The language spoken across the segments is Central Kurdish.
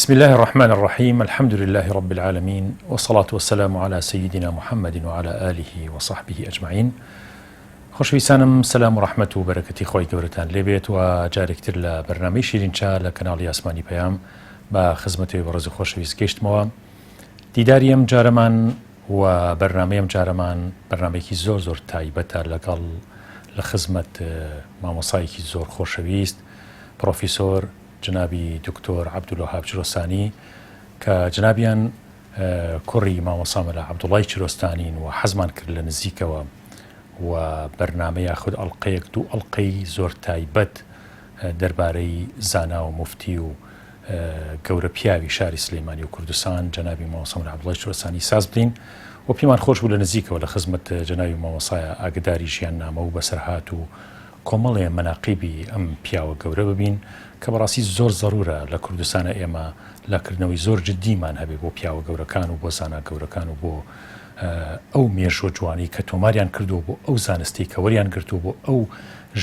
بسم الله الرحمن الرحيم الحمد لله رب العالمين والصلاة والسلام على سيدنا محمد وعلى آله وصحبه أجمعين. خۆشەویستانم سەلام و ڕەحمەت و بەرەکەتی خۆی گەورەتان لێبێت و جارێکتر لە بەرنامەی شیرینچا لە کەناڵی ئاسمانی پەیام بە خزمەتەوەی بەڕێز و خۆشەویست گەیشتمەوە. دیداری ئەم جارەمان و بەرنامەی ئەم جارەمان بەرنامەیەکی زۆر تایبەتە لەگەڵ لە خزمەت مامۆسایەکی زۆر خۆشەویست پرۆفیسۆر جنابی دکتۆر عەبدولوهاب چرۆستانی کە جنابیان کوڕی مامۆسا مەلا عەبدوڵای چرۆستانین و حەزمان کرد لە نزیکەوە و بەرنامەیە خود ئەڵلقەیەک دوو ئەڵلقەی زۆر تایبەت دەربارەی زانا و مفتی و گەورە پیاوی شاری سلێمانی و کوردستان جنابی مامۆسا مەلا عەبدوڵای چرۆستانی ساز بدەین و پێمان خۆش بوو لە نزیکەوە لە خزمەت جنابی مامۆسایە ئاگداری ژیاننامە و بەسەرهات و کۆمەڵێ مەناقیبی ئەم پیاوە گەورە ببین کە بەڕاستی زۆر زەرورە لە کوردستانە ئێمە لەکردنەوەی زۆر جددیمان هەبێ بۆ پیاوە گەورەکان و بۆ زانا گەورەکان و بۆ ئەو مێژوە جوانی کە تۆماریان کردو بۆ ئەو زانستی کە وەریان گرتو بۆ ئەو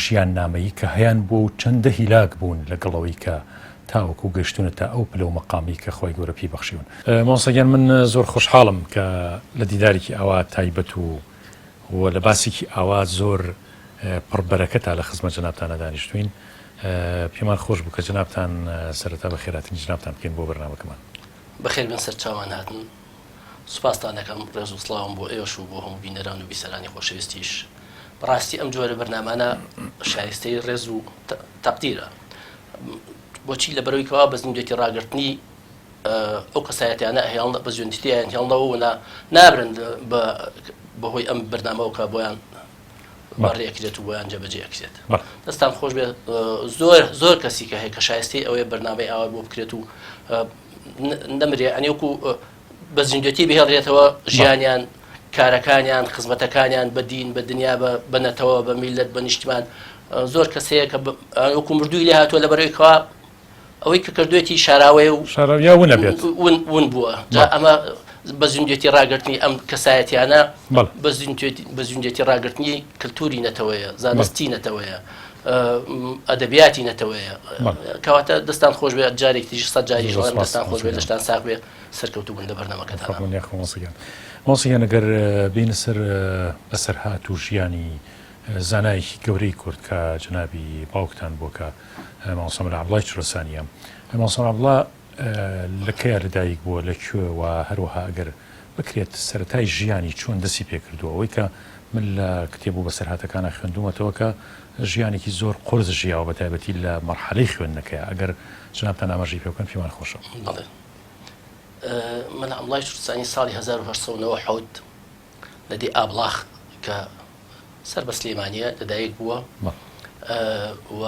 ژیان نامەیی کە هەیان بۆ چەندە هیلاک بوون لەگەڵەوەی کە تاوەکو گەشتونەتە ئەو پلە و مەقامی کە خۆی گەورە پێی بەخشیون. مامۆستاگیان من زۆر خۆشحاڵم کە لە دیدارێکی ئاوا تایبەت و لە باسێکی ئاوا زۆر پڕبەرەکەتە لە خزمەت جەنابتانە دانیشتوین. پێمان خۆش بوو کە جەنابتان سەرەتا بە خێراتنی جەنابتان بکەین بۆ بەرنامەکەمان. بەخێر بن سەر چاوان هاتن. سوپاستان دەکەم ڕێز و سڵاوم بۆ ئێوەش و بۆ هەموو بینەران و بیسەرانی خۆشەویستیش. بەڕاستی ئەم جۆرە بەرنامانە شایستەی ڕێز و تەقدیرە. بۆچی لەبەرەوەی کەوا بە زیندوێتی ڕاگررتنی ئەو کەسایەتیانە هێڵ بە زیۆنتیان هێڵنەوە و نابرن بەهۆی ئەم بەرنامەوە کە بۆیان بەڕێکدێت و بۆیان جێبەجێکرێت. دەستان خۆش بێت زۆر کەسی کە هەیە کە شایستەی ئەوەیە بەرنامەی ئاوا بۆ بکرێت و نەمرێ ئەنیوەکو بە زیندوێتی بهێڵێتەوە ژیانیان کارەکانیان خزمەتەکانیان بە دین بە دنیا بنەتەوە بە میلەت بە نیشتمان زۆر کەسەیە کە وەکو مردووی لێ هاتووە لەبەرەوەی کەوا ئەوەی کە کردوێتی شاراوەیە و ون بووە ئەمە بە زیندوێتی ڕاگررتنی ئەم کەسایەتیانە بە زیندوێتی ڕاگررتنی کللتوری نەتەوەیە زانستی نەتەوەیە ئەدەبیاتی نەتەوەیە کەواتە دەستان خۆش بێت جارێکی سەد جاری دەستان خۆش بێت لەشتان ساق بێ سەرکەوتو بوون لە بەرنامەکەتان. مۆسییان ئەگەر بینە سەر بەسەرهات و ژیانی زانایەکی گەورەی کورد کە جنابی باوکتان بۆ کە مامۆسا مەلا عەبدوڵای چرۆستانیە. مامۆسا عەبدوڵا لە کەیە لەدایک بووە لەکوێ و هەروەها ئەگەر بکرێت سەرەتای ژیانی چۆن دەستی پێکردووە ئەوەی کە من لە کتێب و بەسەرهاتەکانە خوێندومەتەوە کە ژیانێکی زۆر قورس ژیاوە بە تایبەتی لە مەرحەلەی خوێندنەکەیە ئەگەر جنابتان ئاماژەی پێ بکەن پێمان خۆشە. مەلا عەبدوڵای چرۆستانی ساڵی 1970 لە دێ ئابلاغ کە سەر بە سلێمانیە لەدایک بووە و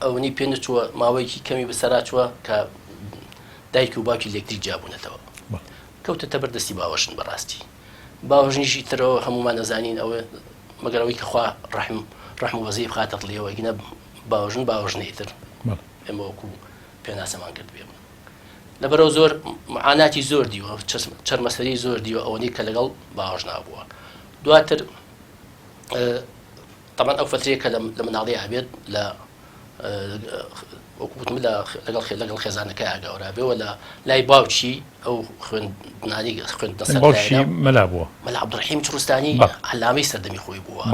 ئەوەی پێ نەچووە ماوەیەکی کەمی بەسەراچووە کە دایک و باوکی لێکتری جیابوونەتەوە کەوتەتە بەردەستی باوەشن بەڕاستی باوەژنیشی ترەوە هەمومان نەزانین ئەوە مەگەرەوەی کەخوا ڕەحم و وەزەی بخاتە دڵیەوە گینە باوەژنەی تر ئێمە وەکو پێناسەمان کرد بێ لەبەرەوە زۆر معاناتی زۆر دیوە چەرمەسەری زۆر دیوە ئەوەی کە لەگەڵ باوەژ نابووە. دواتر طبعا ئەو فترەیە کە لە مناڵی هەبێت لە وەکوتم لەگەڵ خێزانەکە ئاگاورابێەوە لە لای باوچی ئەو خوێندنانی باوشی مەلا بووە مەلا عەبدوڕەحیم چرۆستانی عەلامەی سەردەمی خۆی بووە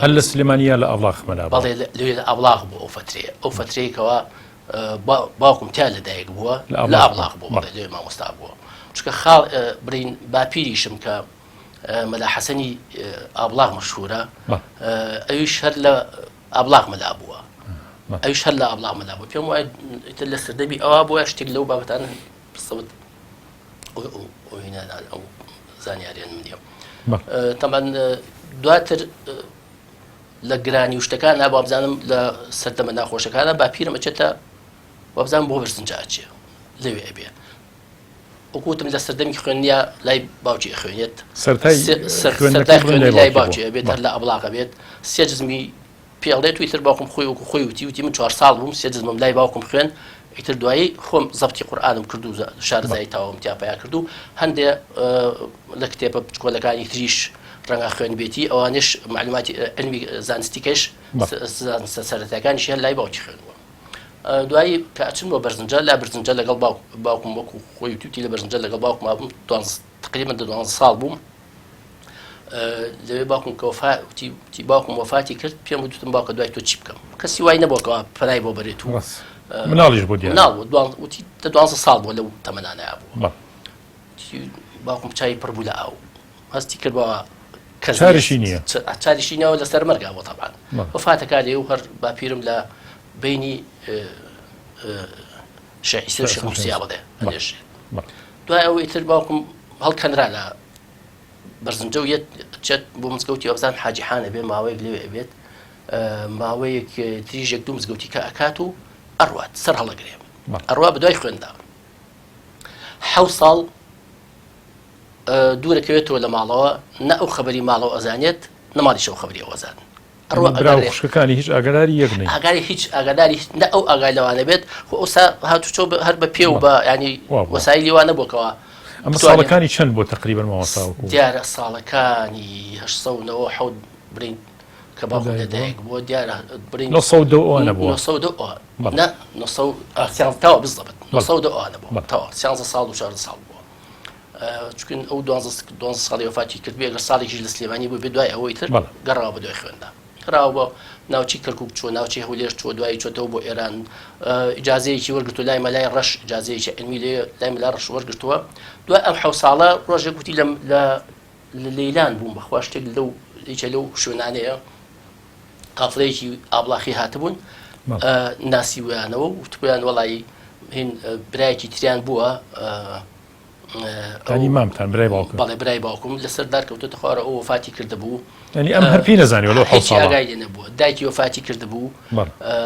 هەر لە سلێمانیە لە ئەبلاغ مەلا بەڵێ لەوێ لە ئەبلاغ بوو ئەو فترەیەکەوە باوکم تا لەدایک بووە لە ئەبلاغ بوو لێ مامۆستا بووە چونکە خاڵ برین باپیریشم کە مەلا حەسەنی ئابلاغ مەشهورە ئەویش هەر لە ئابلاغ مەلا بووە ئەویش هەر لە ئابلاغ مەلا بوو پێم وایە لە سەردەمی ئەوە بووە شتێک لەو بابەتانە بسەوت ئەو زانیاریان منیە. تەمان دواتر لە گرانی وشتەکان بابزانم لە سەردەمە ناخۆشەکانە باپیرم ئەچێتە وابزانم بۆ بەرزنجاچێ لەوێ ئەبێ وەکوتم لە سەردەمی خوێنیا لای باوکی خوێنێت سەرای خوێنی لای باوکی ئەبێت هەر لە ئەبلاغ بێت سێ جزمی پێڵێت تویتر باوکم خۆی وەکو خۆی وتی من 4 ساڵ بووم سێ جزمم لای باوکم خوێن ئیتر دوایی خۆم زەبتی قورئانم کرد و شارەزایی تاوام تیاپیا کرد و هەندێ لە کتێبە بچکۆلەکانی تریش ڕەنگە خوێنبێتی ئەوانش معلوماتی علمی زانستیکەش سەرەتاکانیش هەر لای باوکی خوێنووە دوایی کە ئەچم بۆ بەرزنجە لا بەرزنجە لەگەڵ باوکم وەکو خۆی توتی لە بەرزنجە لەگەڵ باوکم مابووم تقریبا 12 ساڵ بووم لەوێ باوکم کە باوکم وەفاتی کرد پێم وتم باوکە دوای تۆ چی بکەم کەسی وای نەبووەکەوە پەنای بۆ بەرێت و مناڵیش بۆ دیار وتی 12 ساڵ بووە لەو تەمەنانەیە بوو باوکم چای پڕ بوو لە ئاو هەستی کردەوە چاریشی نییە چاریشی نەوە لەسەر مەرگاوە تەبعان وەفاتەکە لێ و هەر باپیرم لە بینی شەیخ موسیا بڵێ دوای ئەوەی تر باوکم هەڵکەنرا لە بەرزنجە و چێت بۆ مزگەوتی ئەوزان حاجیحانە بێ ماوەیەک لێوێ ئەبێت ماوەیەک تریژێک دوو مزگەوتی کە ئەکات و ئەڕوات سەر هەڵەگرێ ئەڕوا بەدوای خوێندا 7 ساڵ دوورەکەوێتەوە لە ماڵەوە نە ئەو خەبەری ماڵەوە ئەزانێت نەماڵیش ئەو خەبەری ئەوەزان خوشکەکانی هیچ ئاگاداری یەک نین ئاگاری هیچ ئاگاداری نە ئەو ئاگای لەوانە بێت ئەوسا هاتوچۆ هەر بە پێ و بە ینی وەسایلی وانە بۆکەوە ئەمە ساڵەکانی چەند بۆ تقریبا ماوەساوەکو دیارە ساڵەکانی 1970 برین کە باوکم لەدایک بووە دیارە برین 1970 بووە 1970 تاوە بالضبط 1970 بووە تاوە 13 ساڵ و 14 ساڵ بووە چکن ئەو 12 ساڵی وفاتی کرد بێ ئەگەر ساڵێکیش لە سلێمانی بوو بێ دوای ئەوەی تر گەڕاوە بە دوای خوێندا گەڕاوە بۆ ناوچی کەرکووک چوە ناوچی هەولێر چوە دوایی چۆتەوە بۆ ئێران ئیجازەیەکی وەرگرتو لای مەلای ڕەش ئیجازەیەکی علمی لای مەلای ڕەش وەرگرتووە دوای ئەم 7 ساڵە ڕۆژێک گوتی لە لەیلان بووم بەخوا شتێک لەو شوێنانەیە قافڵەیەکی ئابڵاخی هاتبوون ناسیویانەوە و وتبیان وەڵی هین برایەکی تریان بووە مامتان برای باوکم بەڵێ برای باوکم لەسەر دارکەوتۆتە خوارە ئەو وفاتی کردبوو ینی ئەم هەرپی نەزانیوە لەو 7 ساڵە ئاگای لێ نەبووە دایکی وفاتی کردبوو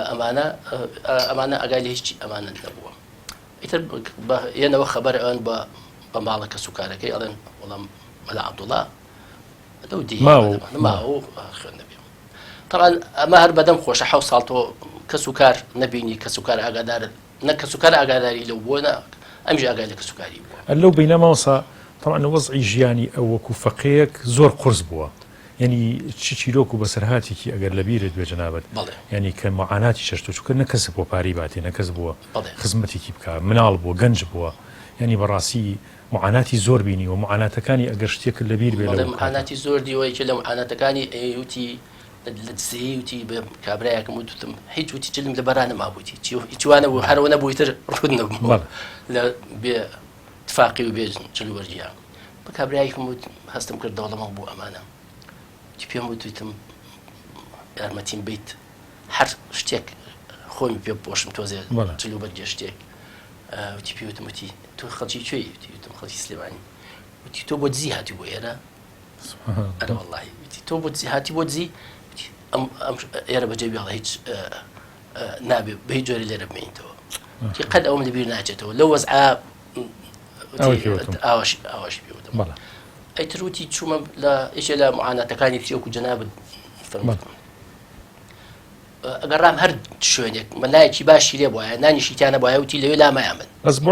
ئەمانە ئاگای لە هیچی ئەمانە نەبووە ئیتر یەنەوە خەبەر ئەوان بە ماڵە کە سوکارەکەی ئەڵێن وەڵام مەلا عەبدوڵڵا لەو دی ماوە خوێن نەبێ طبعا ئەمە هەر بەدەم خۆشە 7 ساڵ تۆ کە سوکار نەبینی کە سوکار ئاگادار نە کە سوکار ئاگاداری لەو بووە ئەمیش ئاگای لە کە سوکاری بووە لەو بینە ماوەسا طبعا وەزعی ژیانی ئەو وەکو فەقەیەک زۆر قورس بووە ینی چیرۆک و بەسەرهاتێکی ئەگەر لەبیرت بێ جەنابەت ینی کە معاناتی شەشت و چووکە نەکەس بۆ پاری باتێ نەکەس بووە خزمەتێکی بکە مناڵ بووە گەنج بووە ینی بەڕاستی معاناتی زۆر بینی و معاناتەکانی ئەگەر شتێک لەبیر بێ لە معاناتی زۆر دیوەیەکە لە معاناتەکانی ئەیوتی لە دزەیە وتی بە کابرایەکەم وتم هیچ وتی چلم لە بەرانە مابوویتی هیچوانە بوو هەرەوە نەبوویتر ڕوود نەبوو لە بێ اتفاقی و بێ جلووەرجیان بە کابرایەکم وت هەستم کرد دەوڵەمە بوو ئەمانە پێم وتم یارمەتیم بیت هەر شتێک خۆمی پێ بپۆشم تۆزێ جلووبەرجێ شتێک وتی پێوتم وتی تۆ خەڵکی کوێی وتم خەڵکی سلێمانی وتی تۆ بۆ دزی هاتی بۆ ئێرە ئەرە وەڵڵاهی وتی تۆ بۆ دزی هاتی بۆ دزی ئێرە بەجێ بێڵە هیچ نابێ بە هیچ جۆری لێرە بمێنیتەوە قەت ئەوم لەبیر ناچێتەوە لەو وەزعا ئاواشی پێوتم ئەیتر وتی چوومە لە ئیشە لە معاناتەکانی تریوەکو جەنابەت فەرمووتم ئەگەر ڕام هەر شوێنێک مەلایەکی باشی لێ بووە نانیشی تیانە بووە وتی لەوێ لامەیە من بەس بۆ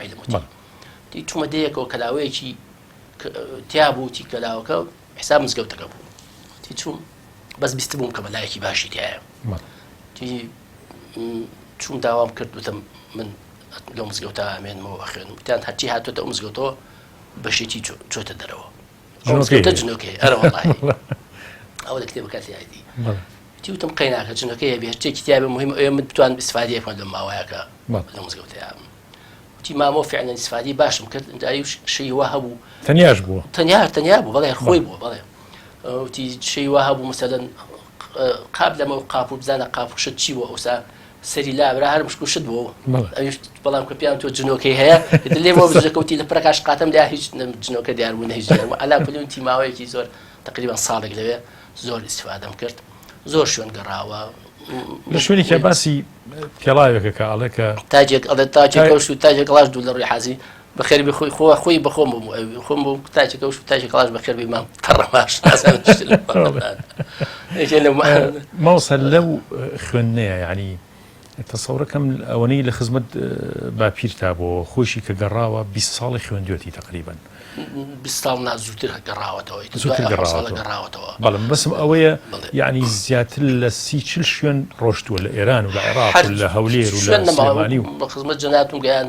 عیلم وتی چوومە دەیەکەوە کەلاوەیەکی تیا بوو وتی کەلاوەکە حساب مزگەوتەکە بوو وتی چووم بەس بیست بووم کە مەلایەکی باشی تایە چوون داوام کرد وتم من لەو مزگەوتە ئامێنمەوە ئەخوێنم وتیان هەرچی هاتوۆتە ئەو مزگەوتەوە بەشێکی چۆتە دەرەوە جنۆکەی ئەرە وەڵڵاهی ئەوە لە کتێبەکەتی هایدی وتم قەیناکە جنۆکەی هەبێ هەرچێکی تیا بێ مهم ئەوێ من بتوان ئیسفادەیە بکەم لەم ماوەیەکە لە مزگەوتەیە وتی مامۆ فعلا ئیسفادی باشم کرد داری شەی وا هەبوو تەنیاش بووە تەنیا بوو بەڵێ خۆی بووە بەڵێ وتی شەی وا هەبوو مەسەلەن قاب لەمە قاپ و بزانە قاپشت چی بووە ئەوسا سەری لابرا هەر مشک شت بووە بەڵام کە پیان تۆ جنۆکەی هەیە لێ بۆ بژەکەوتی لە پرەکاش قاتم لیا هیچ جنۆکە دیاربوو هیچ ئەلا پلوتی ماوەیەکی زۆر تقریبا ساڵێک لەوێ زۆر ئیسفادەم کرد زۆر شوێن گەڕاوە لە شوێنێکی باسی پێڵاوێکە کە ئەڵێ کە تاجێک ئەڵێ تاجێک و تاجێک لاش دوو لە ڕووی حازی بەخێر بێ خۆی بەخۆم بووم خۆم بوو تاجێک و تاجێک لاش بەخێر بێ مام تەڕەماش ماوەسە لەو خوێندنەیە یعنی تەسەوڕەکەم ئەوەنەی لە خزمەت باپیرتا بۆ خۆشی کە گەڕاوە 20 ساڵی خوێندوێتی تقریبا 20 ساڵ زووتر گەڕاوەتەوە زووتر گەڕاوەتەوە بەڵام بەسم ئەوەیە یعنی زیاتر لە 30 شوێن ڕۆشتووە لە ئێران و لە عێراق و لە هەولێر و لە سلێمانی و بە خزمەت جەناتم گەیان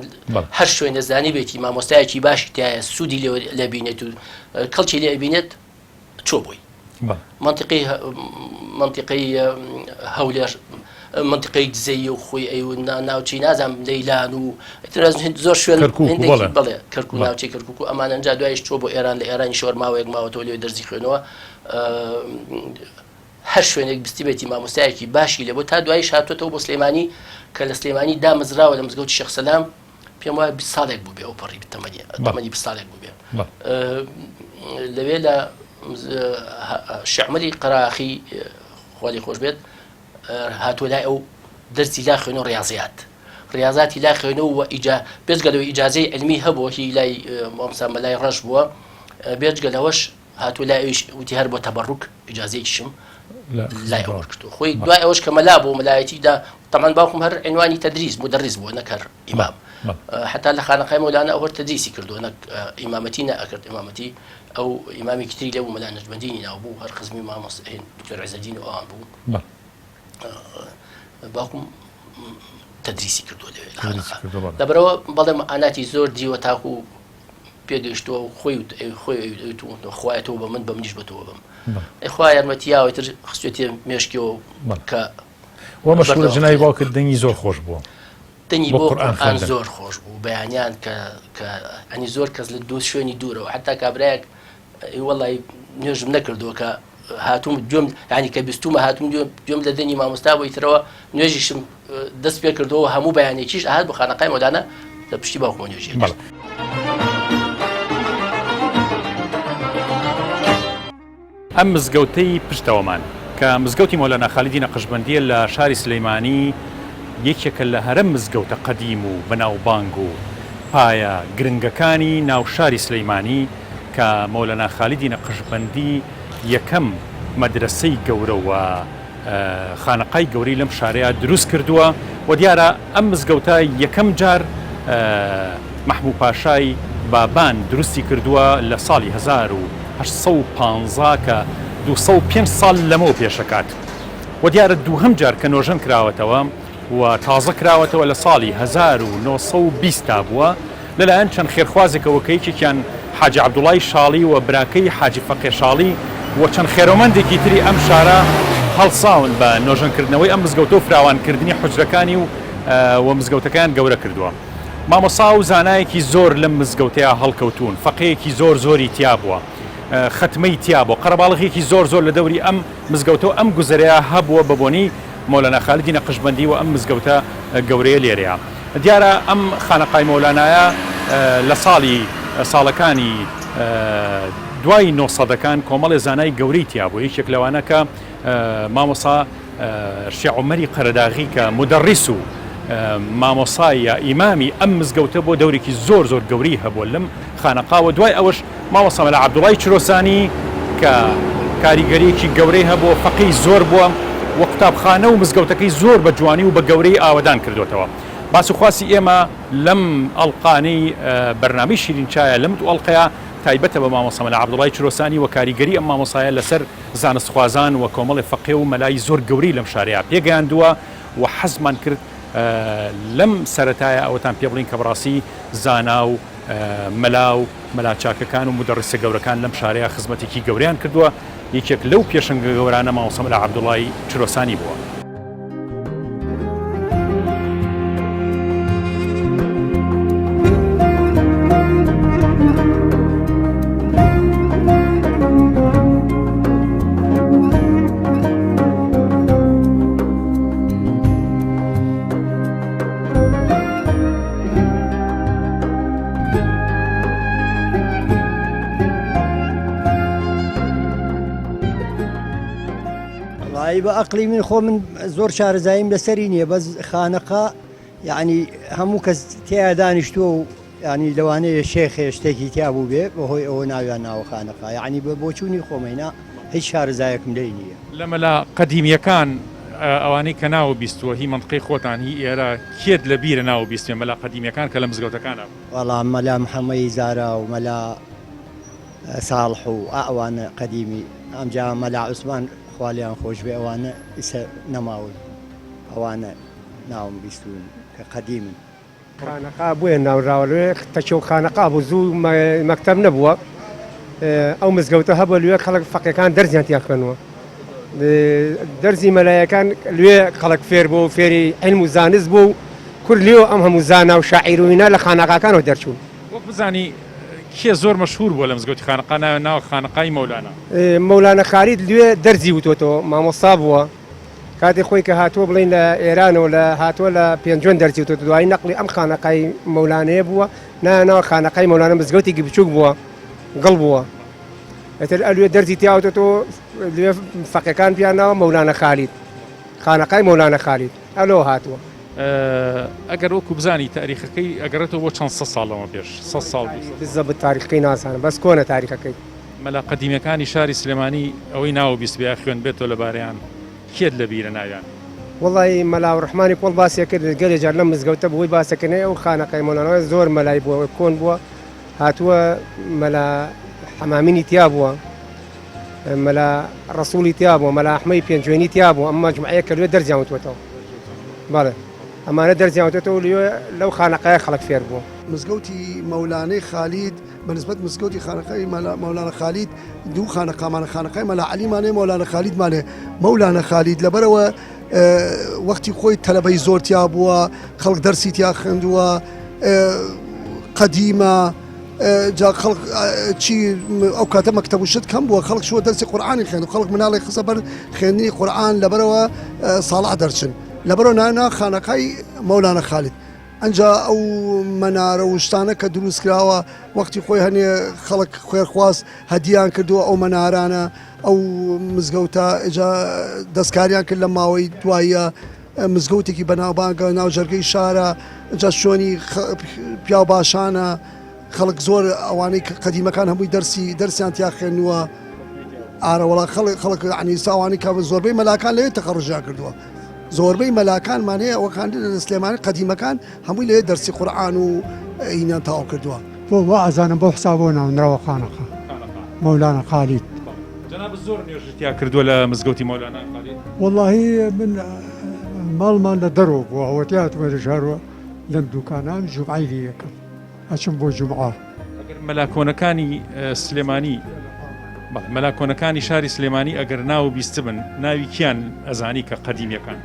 هەر شوێنە زانی بێتی مامۆستایەکی باشی تایە سوودی لێ بینێت و کەڵکی لێ بینێت چۆ بووی منطقەی هەولێر منطقەی دزەی و خۆی ئەو ناوچەی نازانم لەیلان و زۆر شوێن بڵێ کەرکوو ناوچەی کەرکوو ئەمان ئەنجا دوایش چۆ بۆ ئێران لە ئێرانی شۆر ماوەیەک ماوەتەوە لێ دەرزی خوێنەوە هەر شوێنێک بستی بێتی مامۆستایەکی باشی لێ بۆ تا دوایش هاتوۆتەوە بۆ سلێمانی کە لە سلێمانی دامەزراوە لە مزگەوتی شێخ سەلام پێم وایە 20 ساڵێک بوو بێ ئەو پەڕی تەمەنی 20 ساڵێک بوو بێ لەوێ لە شەعمەلی قەراخی خۆلی خۆش بێت هاتووە لای ئەو دەرسی لا خوێنەوە ڕیاضاتی لا خوێنەوە و بێجگەلەوەی ئیجازەی علمی هەبووە هی لای مامۆستا مەلای ڕەش بووە بێجگەلەوەش هاتووە لای ئەویش وتی هەر بۆ تەبەڕوک ئیجازەیەکیشم لای ئەوە کردو خۆی دوای ئەوەش کە مەلا بوو مەلایەتیدا تەمان باوکم هەر عنوانی تەدریس مدەڕیس بووە نەکەر ئیمام حتا لە خانەقای مەولانە ئەوە تەدریسی کردووە نەک ئیمامەتی نەئەکرد ئیمامەتی ئەو ئیمامی کتری لێ بوو مەلا نەجمەدینی ناو بوو هەر خزمی مامۆستا دکتۆر عیزەدین و ئەوان بوو باوکم تەدریسی کردووە لەوێ لەبەرەوە بەڵێم ئاناتی زۆر دیوە تاکو و پێگەیشتووە و خۆیەتەوە بە من بە منیش بەتەوە بم خوا یارمەتیاوەتر خستێتی مێشکەوە کە وە مەشغوڵە جنای باوکرد دەنگی زۆر خۆش بووە دەنگی بۆ قورئان زۆر خۆش بوو بەیانیان کە ئەنی زۆر کەس لە دوو شوێنی دوورەوە حتا کابرایەک وەڵی نوێژم نەکردووە کە هاتووم گوێم ینی کە بیستومە هاتووم گوێم لە دەنگی مامۆستا بۆ ئیترەوە نوێژیشم دەست پێ کردەوە هەموو بەیانێکیش ئاهات بۆ خانەقای مەولانە لە پشتی باوکم نوێژی ئەم مزگەوتەی پشتەوەمان کە مزگەوتی مۆلانا خالیدی نەقشبەندیە لە شاری سلەیمانی یەکێکە لە هەرم مزگەوتە قەدیم و بەناوبانگ و پایە گرنگەکانی ناو شاری سلەیمانی کە مۆلانا خالیدی نەقشبەندی یەکەم مەدرسەی گەورە و خانەقای گەورەی لەم شارەیە دروست کردووە و دیارە ئەم مزگەوتە یەکەم جار مەحموود پاشای بابان دروستی کردووە لە ساڵی 1850 کە 205 ساڵ لەمەوە پێشەکات و دیارە دووهەم جار کە نۆژەن کراوەتەوە و تازە کراوەتەوە لە ساڵی 1920 تا بووە لەلایەن چەند خێرخوازێکەوە کە یەکێکیان حاجی عەبدوڵای شاڵی و براکەی حاجی فەقێ شاڵی و چەند خێرەوەمەندێکی تری ئەم شارە هەڵساون بە نۆژەنکردنەوەی ئەم مزگەوتە و فراوانکردنی حوجرەکانی و مزگەوتەکان گەورە کردووە مامۆسا و زانایەکی زۆر لەم مزگەوتەیە هەڵکەوتون فەقەیەکی زۆری تیا بووە ختمەی تیا بووە قەرەباڵغێکی زۆر لە دەوری ئەم مزگەوتە و ئەم گوزەرەیە هەبووە بەبوونی مۆلانا خالیدی نەقشبەندی و ئەم مزگەوتە گەورەیە لێرەیە دیارە ئەم خانەقای مۆلانایە لە ساڵەکانی دوای 900ەکان کۆمەڵی زانای گەورەی تیا بوو یەکێک لەوانە کە مامۆسا شێخ عومەری قەرەداغی کە مدەڕیس و مامۆسای ئیمامی ئەم مزگەوتە بۆ دەورێکی زۆر گەوری هەبووە لەم خانەقاوە دوای ئەوەش مامۆسا مەلا عەبدوڵای چرۆسانی کە کاریگەریەکی گەورەی هەبووە فەقی زۆر بووە و قوتابخانە و مزگەوتەکەی زۆر بە جوانی و بە گەورەی ئاوەدان کردوێتەوە باسوخواسی ئێمە لەم ئەڵقانەی بەرنامەی شیرینچایە لەم دوو ئەڵقەیە تایبەتە بە مامۆسا مەلا عەبدوڵای چرۆسانی و کاریگەری ئەم مامۆسایە لەسەر زانستخوازان و کۆمەڵی فەقێ و مەلای زۆر گەورەی لەم شارەیە پێگەیاندووە و حەزمان کرد لەم سەرەتایە ئەوەتان پێ بڵین کە بەڕاستی زانا و مەلا چاکەکان و مدەڕیسە گەورەکان لەم شارەیە خزمەتێکی گەوریان کردووە یەکێک لەو پێشەنگە گەورانە مامۆسا مەلا عەبدوڵای چرۆسانی بووە بە ئەقلی من خۆ من زۆر شارەزاییم لەسەری نییە بەس خانەقا یعنی هەموو کەس تیا دانیشتووە و ینی لەوانەیە شێخێ شتێکی تیا بوو بێ بەهۆی ئەوە ناویان ناوە خانەقا یعنی بە بۆچوونی خۆمەینا هیچ شارەزایەکم لێی نییە لە مەلا قەدیمیەکان ئەوانەی کە ناوە بیستوە هی منطقەی خۆتان هی ئێرە کێت لە بیرە ناوە بیستێ مەلا قەدیمیەکان کە لە مزگەوتەکانە وەڵام مەلا محەممەدی زارا و مەلا ساڵح و ئەوانە قەدیمی ئەمجا مەلا عوسمان خوالیان خۆش بێ ئەوانە ئیسە نەماون ئەوانە ناوم بیستون کە قەدیمن خانەقا بووە ناوراوەێ تەچەو خانەقا بوو زوو مەکتەب نەبووە ئەو مزگەوتە هەبووە لێ خەڵک فەقیەکان دەرزیان تیاخێنەوە دەرزی مەلایەکان لێ خەڵک فێر بوو فێری علم و زانست بوو کورد لێەوە ئەم هەموو زانا و شاعیروینا لە خانەقاکانەوە دەرچوون وەک بزانی کێ زۆر مەشهور بووە لە مزگەوتی خانەقا ناوە خانەقای مەولانە مەولانە خالید لێ دەرزی وتۆتەوە مامۆستا بووە کاتی خۆی کە هاتووە بڵین لە ئێرانەوە لە هاتووە لە پێنجۆن دەرزی وتۆ دوایی نەقلی ئەم خانەقای مەولانەیە بووە ناوە خانەقای مەولانە مزگەوتی بچووک بووە گڵ بووە ئەتر ئەلوێ دەرزی تیاوتەوە لێ فەقیەکان پیاناوە مەولانە خالید خانەقای مەولانە خالید ئەلۆ هاتووە ئەگەر وەکو بزانی تاریخەکەی ئەگەڕێتەوە بۆ چەند 100 ساڵەوە پێش 100 ساڵ بزەبت تاریخەکەی ناسانە بەس کۆنە تاریخەکەی مەلا قەدیمیەکانی شاری سلێمانی ئەوەی ناوە بیست بیا خوێن بێتەوە لەبارەیان کێت لە بیرە ناویان وڵی مەلا ڕحمانی پۆڵ باسیە کرد گەلێ جار لەم مزگەوتە بۆی باسەکردنەوە ئەو خانەقای مەولانەوە زۆر مەلای بووە کۆن بووە هاتووە مەلا حەمامینی تیا بووە مەلا ڕسوولی تیا بووە مەلا ئەحمەی پێنجوێنی تیا بوو ئەمە جمعەیە کە لێ دەرزیان وتوێتەوە بەڵێ ئەمانە دەرزیان وتێتەوە لەو خانەقایە خەڵک فێر بووە مزگەوتی مەولانەی خالید بەنسبەت مزگەوتی خانەقای مەولانە خالید دوو خانەقامانە خانەقای مەلا عەلیمانێ مەولانە خالیدمانێ مەولانە خالید لەبەرەوە وەختی خۆی تەلەبەی زۆر تیا بووە خەڵک دەرسی تیا خوێندووە قەدیمە جا خەڵک چی ئەو کاتە مەکتەب و شت کەم بووە خەڵک شووە دەرسی قورئانی خوێند و خەڵک مناڵی خسە بەر خوێندنی قورئان لەبەرەوە ساڵح دەرچن لەبەرەوە نانا خانەقای مەولانە خالید ئەنجا ئەو مەنارە و شتانە کە دروست کراوە وەختی خۆی هەنێ خەڵک خوێرخواست هەدیان کردووە ئەو مەنارانە ئەو مزگەوتە ئێجا دەستکاریان کرد لە ماوەی دوایە مزگەوتێکی بەناوبانگە ناو جەرگەی شارە جا شوێنی پیا باشانە خەڵک زۆر ئەوانەی قەدیمەکان هەمووی دەرسیان تیا خوێندووە ئارەوەڵا خەڵک عنی ساوانی کا زۆربەی مەلاکان لەوێ تەخەڕوجیان کردووە زۆربەی مەلاکانمان هەیە ئەوەکان لە سلێمانی قەدیمەکان هەمووی لێ دەرسی قورئان و ئینان تاوا کردووە بۆ ئازانم بۆ حسابۆ ناونراوە خانەقا مەولانە خالید جەناب زۆر نوێژتیا کردووە لە مزگەوتی مەولانە خالید وەڵاهی من ماڵمان لە دەرەوە بووە هەوەتیاتمە لە ژاروە لەم دوکانان جومعی لێ یەکەم ئەچم بۆ جومعە مەلاکۆنەکانی سلێمانی مەلاکۆنەکانی شاری سلێمانی ئەگەر ناو بیست بن ناوی کیان ئەزانی کە قەدیمیەکان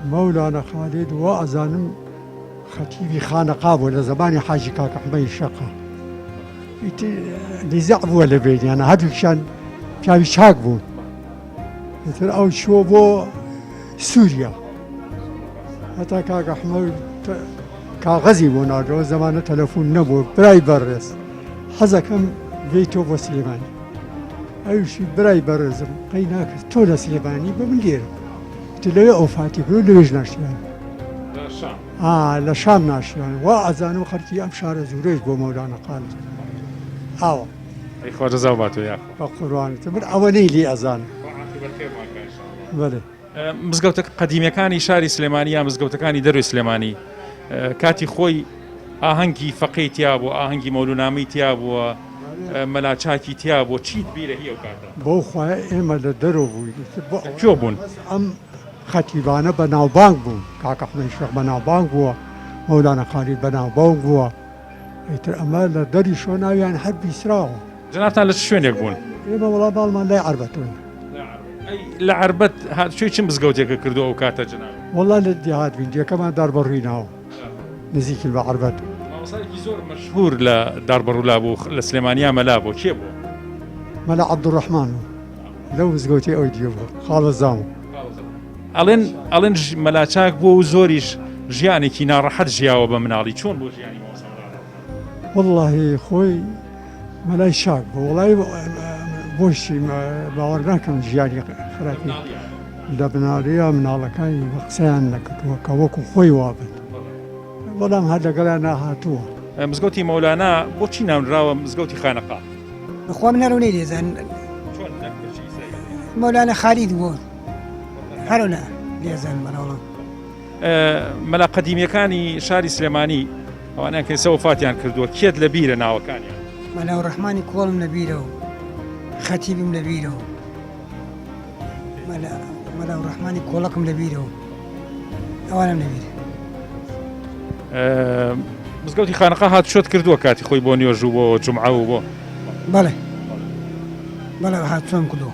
مەولانە خالید وە ئەزانم خەتیبی خانەقا بوو لە زەمانی حاجی کاک ئەحمەدی شەقا نزاع بووە لە بینیانە هەردووکیان پیاوی چاک بوون ئیتر ئەو چووە بۆ سووریا هەتا کاک ئەحمەد کاغەزی بۆ ناردەوە زەمانە تەلەفۆن نەبوو برای بەڕێز حەزەکەم بێیتۆ بۆ سلێمانی ئەوشی برای بەڕێزم قەی ناکرد تۆ لە سلێمانی بە من لێرە لەوێ ئەوفاتی کرد لەوێژ ناشیان لە شام ناشیان وا ئەزانم خەرکی ئەم شارە زورێش بۆ مەولانە خالید ئاوە خۆجەزا باتۆ یا بە قوربانت من ئەوەنەی لێ ئەزانم بەڵێ مزگەوتە قەدیمیەکانی شاری سلێمانی یا مزگەوتەکانی دەروی سلێمانی کاتی خۆی ئاهەنگی فەقەی تیا بوو ئاهەنگی مەولونامەی تیا بووە مەلاچاکی تیا بۆ چیت بیرە هی ئەو کاتە بۆ خوایە ئێمە لە دەرەوە بووین کێ بوون ئەم خەتیبانە بە ناوبانگ بوون کاک ئەحمەدی شێخ بە ناوبانگ بووە مەولانە خالید بە ناوبانگ بووە ئیتر ئەمە لە دەری شۆ ناویان هەر بیسراوە جەنابتان لە شوێنێک بوون ئێمە وەڵا باڵمان لای عەربەتەوە لە عەربەت هاتووی چ مزگەوتێکە کردو ئەو کاتە جەناب وەڵا لە دیهات بین دیەکەمان داربەڕوویناوە نزیکی بە عەربەت مامۆستایەکی زۆر مەشهور لە داربەڕوولا بوو لە سلێمانیا مەلا بوو کێ بوو مەلا عەبدوڕەحمان لەو مزگەوتی ئەوی دیە بوو خاڵە زاو ئەڵێن مەلاچاک بوو و زۆریش ژیانێکی ناڕەحەت ژیاوە بە مناڵی چۆن بۆ ژیانی وەڵڵاهی خۆی مەلای شاک بوو وەڵای بۆشی باوەڕ ناکەم ژیانی خراپی لە بناڵیە مناڵەکانی بە قسەیان نەکردووە کە وەکو خۆی وابێت بەڵام هەر لەگەڵیان ناهاتووە مزگەوتی مەولانە بۆچی ناونراوە مزگەوتی خانەقا بەخوا من نەڕوونەی دێزان مەولانە خالید بووە هەرۆنا لێزان مەناوڵم مەلا قەدیمیەکانی شاری سلێمانی ئەوانیان کە ئێستا وفاتیان کردووە کێت لە بیرە ناوەکانیان مەلاو ڕەحمانی کۆڵم لەبیرەوە خەتیبم لەبیرەوە مەلاو ڕەحمانی کۆڵەکم لەبیرەوە ئەوانم لەبیرە مزگەوتی خانەقا هات شۆت کردووە کاتی خۆی بۆ نوێژ و بۆ جومعە و بۆ بەڵێ بەڵێ هاتووەم کردەوە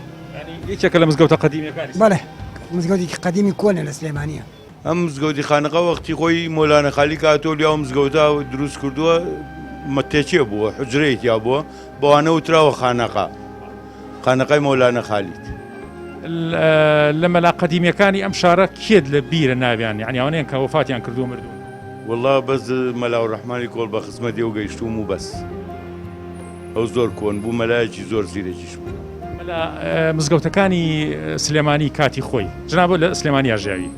یەکێکە لە مزگەوتە قەدیمیەکانی بەڵێ مزگەوتی قەدیمی کۆنە لە سلێمانیە ئەم مزگەوتی خانەقا وەختی خۆی مۆلانە خالی کاتۆ لیا مزگەوتا دروست کردووە مەتێکێ بووە حجرەیەکیا بووە بەوانە وتراوە خانەقای مۆلانە خالیت لە مەلا قەدیمیەکانی ئەم شارە کێت لە بیرە ناویان یعنی ئەوانەیە کە وفاتیان کردووە مردوون والله بەس مەلاو ڕەحمانی کۆڵ بە خزمەتی ئەو گەیشتوم و بەس ئەو زۆر کۆن بوو مەلایەکی زۆر زیرێکیش بوو مەلا مزگەوتەکانی سلێمانی کاتی خۆی جناب لە سلێمانی ئاژاوی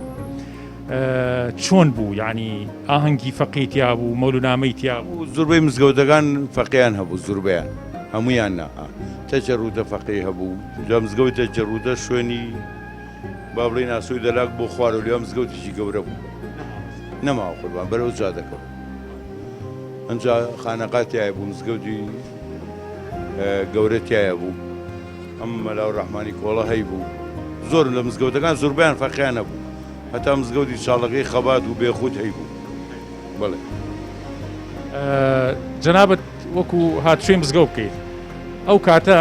چۆن بوو یعنی ئاهەنگی فەقیتیا بوو مەولونامەی تیا بوو زۆربەی مزگەوتەکان فەقییان هەبوو زۆربیان هەمویان نا تەچە ڕوودە فەقی هەبوو لە مزگەوتە جەڕوودە شوێنی با بڵێ ناسۆی دەلاک بۆ خوار و لێ مزگەوتێکی گەورە بوو نەماوە قوربان بەرەو جادەکەەوە ئەنجا خانەقاتیایە بوو مزگەوتی گەورەتیایە بوو ئەم مەلاو ڕەحمانی کۆڵە هەی بوو زۆر لە مزگەوتەکان زۆربیان فەقییان نەبوو هەتا مزگەوتی چاڵەکەی خەبات و بێخوت هەی بوو بڵێ جەنابەت وەکو هاتوێ مزگەوت بکەیت ئەو کاتە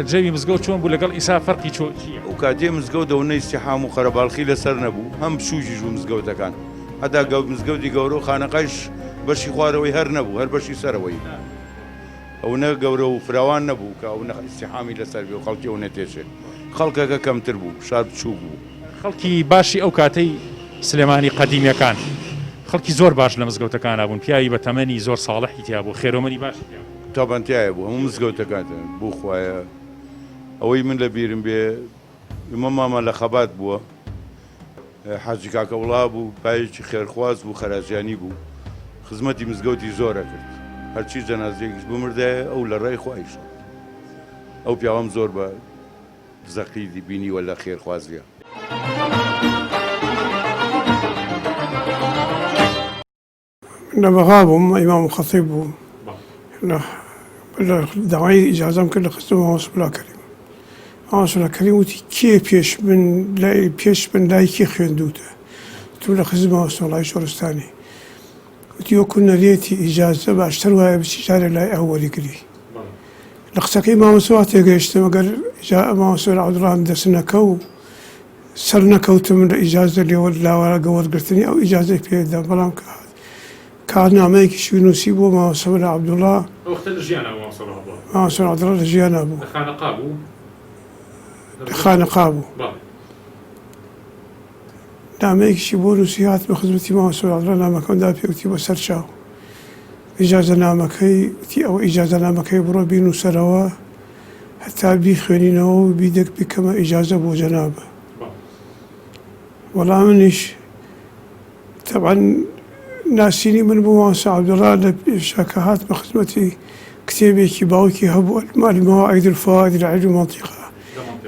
جەوی مزگەوت چۆن بوو لەگەڵ ئیسا فەرقی چییە؟ ئەو کاتێ مزگەوت دەونەی سیحام و خەرەباڵخی لەسەر نەبوو هەم شوژیش و مزگەوتەکان هەتا مزگەوتی گەورە و خانەقایش بەشی خوارەوەی هەر نەبوو هەر بەشی سەرەوەی ئەو نە گەورە و فراوان نەبوو کە ئەو ئیسیحامی لەسەر بێ و خەڵکی ئەو نەتێشێ خەڵکەکە کەمتر بوو شار بچوو بوو خەڵکی باشی ئەو کاتەی سلێمانی قەدیمیەکان خەڵکی زۆر باش لە مزگەوتەکان بوون پیاوی بە تەمەنی زۆر ساڵحی تیا بوو خێرۆمەنی باشی تابانتیایە بوو هەموو مزگەوتەکان بوو خوایە ئەوەی من لە بیرم بێ ئمە ماما لە خەبات بووە حاجی کاکە وڵا بوو پایەکی خێرخواز بوو خەراجیانی بوو خزمەتی مزگەوتی زۆرە کرد هەرچی جەنازەیەکیش بمردایە ئەو لە ڕێی خوایش ئەو پیاوەم زۆر بە زەقیدی بینیوە لە خێرخوازیە لە بەغا بووم ئیمام خەتیب بوو داوای ئیجازەم کرد لە خستم مامۆستا کەریم مامۆستا کەریم وتی کێ پێش بن لای کێ خوێندووتە تو لە خزم مامۆستای شۆڕستانی وتی وەکو نەرێتی ئیجازە باشتر وایە بچی جارێک لای ئەو وەریگری لە قسەکەی مامۆستا تێگەیشتم ئەگەر مامۆستا عەبدوڵڵا دەست نەکە و سەر نەکەوتم لە ئیجازە لێوە لاوەرەگە وەرگرتنی ئەو ئیجازەی پێدا بەڵام کارنامەیەکیشی نووسی بۆ مامۆستا عەبدوڵڵا مامۆستا عەبدوڵڵا لە ژیانە بوو لە خانەقا بوو نامەیەکیشی بۆ نووسی هات بە خزمەتی مامۆستا عەبدوڵڵا نامەکەمدا پێوتی بە سەر چاو ئیجازە نامەکەی وتی ئەوە ئیجازە نامەکەی بڕۆ بینووسەرەوە هەتا بیخوێنینەوە و بیدەک بکەمە ئیجازە بۆ جەنابە وەڵام منیش تەبعەن ناسینی من بۆ مامۆستا عەبدوڵڵا لە پێشەکە هات بە خزمەتی کتێبێکی باوکی هەبوو المەواعید الفەوائد العلم المنطقە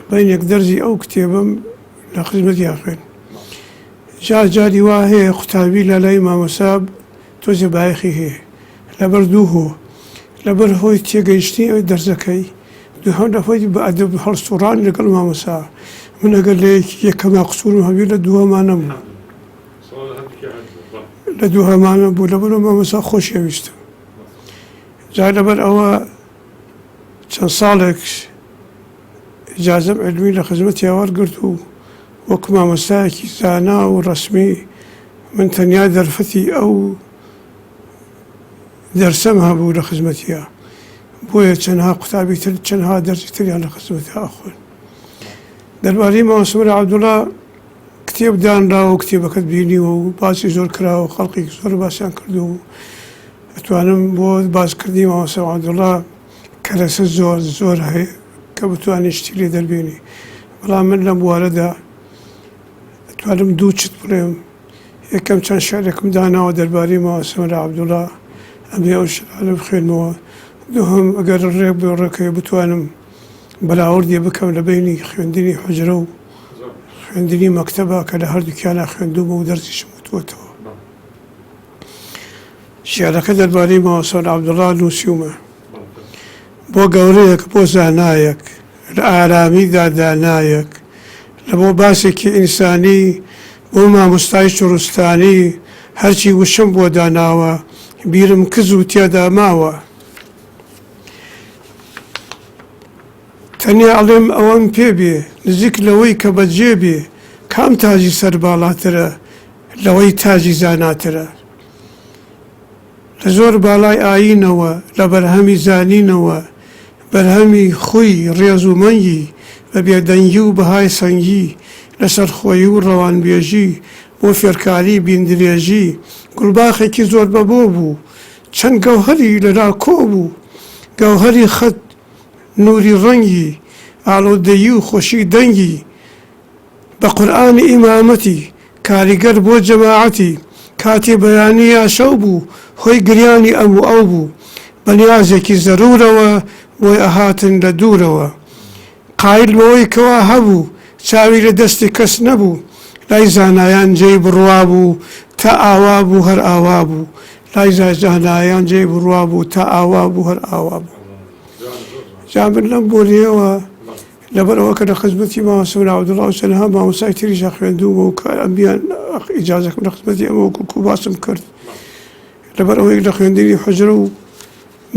بەینێک دەرزی ئەو کتێبم لە خزمەتیا خوێن جاری وا هەیە قوتابی لە لای مامۆستا تۆزێ بایەخی هەیە لەبەر دوو هۆ لەبەر هۆی تێگەیشتنی ئەوی دەرزەکەی دووهەم لەخۆی بە ئەدەب هەڵسوڕان لەگەڵ مامۆستا من ئەگەر لە یەکەما قسوورم هەبێ لە دووهەمانە بوو لە دووهەمانە بوو لەبەرەوە مامۆستا خۆشیەویستم جا لەبەر ئەوە چەند ساڵێک ئیجازەم عیلمی لە خزمەتیا وەرگرت و وەکو مامۆستایەکی زانا و ڕەسمی من تەنیا دەرفەتی ئەو دەرسەم هەبوو لە خزمەتیا بۆیە چەندها قوتابی تر چەندها دەرسی تریان لە خزمەتیا ئەخوێن دەربارەی مامۆستا عەبدوڵڵا کتێب دانراوە و کتێبەکەت بینیوە و باسی زۆر کراوە خەڵکی زۆر باسییان کردو و ئەتوانم بۆ باسکردنی مامۆستا عەبدوڵڵا کەرەسە زۆر هەیە کە بتوانێت شتی لێ دەربێنی بەڵام من لەم بوارەدا ئەتوانم دوو چت بڵێم یەکەم چەند شعرێکم داناوە دەربارەی مامۆستا عەبدوڵڵا ئەمێ ئەو شعرانە بخوێنمەوە دووهەم ئەگەر ڕێک بێ ڕێکەوە بتوانم بەراوردی بکەم لە بینی خوێندنی حوجرە و خوێندنی مەکتەبە کە لە هەردووکیانە خوێندوومە و دەرزیشم وتووەتەوە. شیعرەکە دەربارەی مامۆستا عەبدوڵڵا نووسیومە بۆ گەورەیەک بۆ زانایەک لە ئارامیدا دانایەک لە بۆ باسێکی ئینسانی بۆ مامۆستای شوڕستانی هەرچی وشم بۆ داناوە بیرم کز و تێدا ماوە. تەنیا ئەڵێم ئەوەم پێبێ نزیک لەوەی کە بەجێ بێ کام تاجی سەر باڵاترە لەوەی تاجی زاناترە. لە زۆر باڵای ئاینەوە لە بەرهەمی زانینەوە بەرهەمی خوی ڕێز و مەنگی بە بێدەنگی و بەهای سەنگی لەسەر خۆی و ڕەوانبێژی بۆ فێرکاری بیندرێژی گوڵباخێکی زۆر بەبۆ بوو چەند گەوهەری لەلا کۆ بوو گەوهەری خەت نوری ڕەنگی ئاڵۆدەیی و خۆشی دەنگی بە قورئانی ئیمامەتی کاریگەر بۆ جەماعەتی کاتێ بەیانی یاشەو بوو هۆی گریانی ئەم و ئەو بوو بە نیازێکی زەرورەوە بۆی ئەهاتن لە دوورەوە قایل بەوەی کەوا هەبوو چاوی لە دەستی کەس نەبوو لای زانایان جێی بڕوا بوو تا ئاوا بوو هەر ئاوا بوو لای زانایان جێی بڕوا بوو تا ئاوا بوو هەر ئاوا بوو. جا من لەم بۆنیەوە لەبەرەوە کە لە خزمەتی مامۆستا عەبدوڵڵا و چەندەها مامۆستای تریشە خوێندوومە و کە ئەمبیان ئیجازەکەم لە خزمەتی ئەمە وەکو باسم کرد لەبەرەوەی لە خوێندنی حوجرە و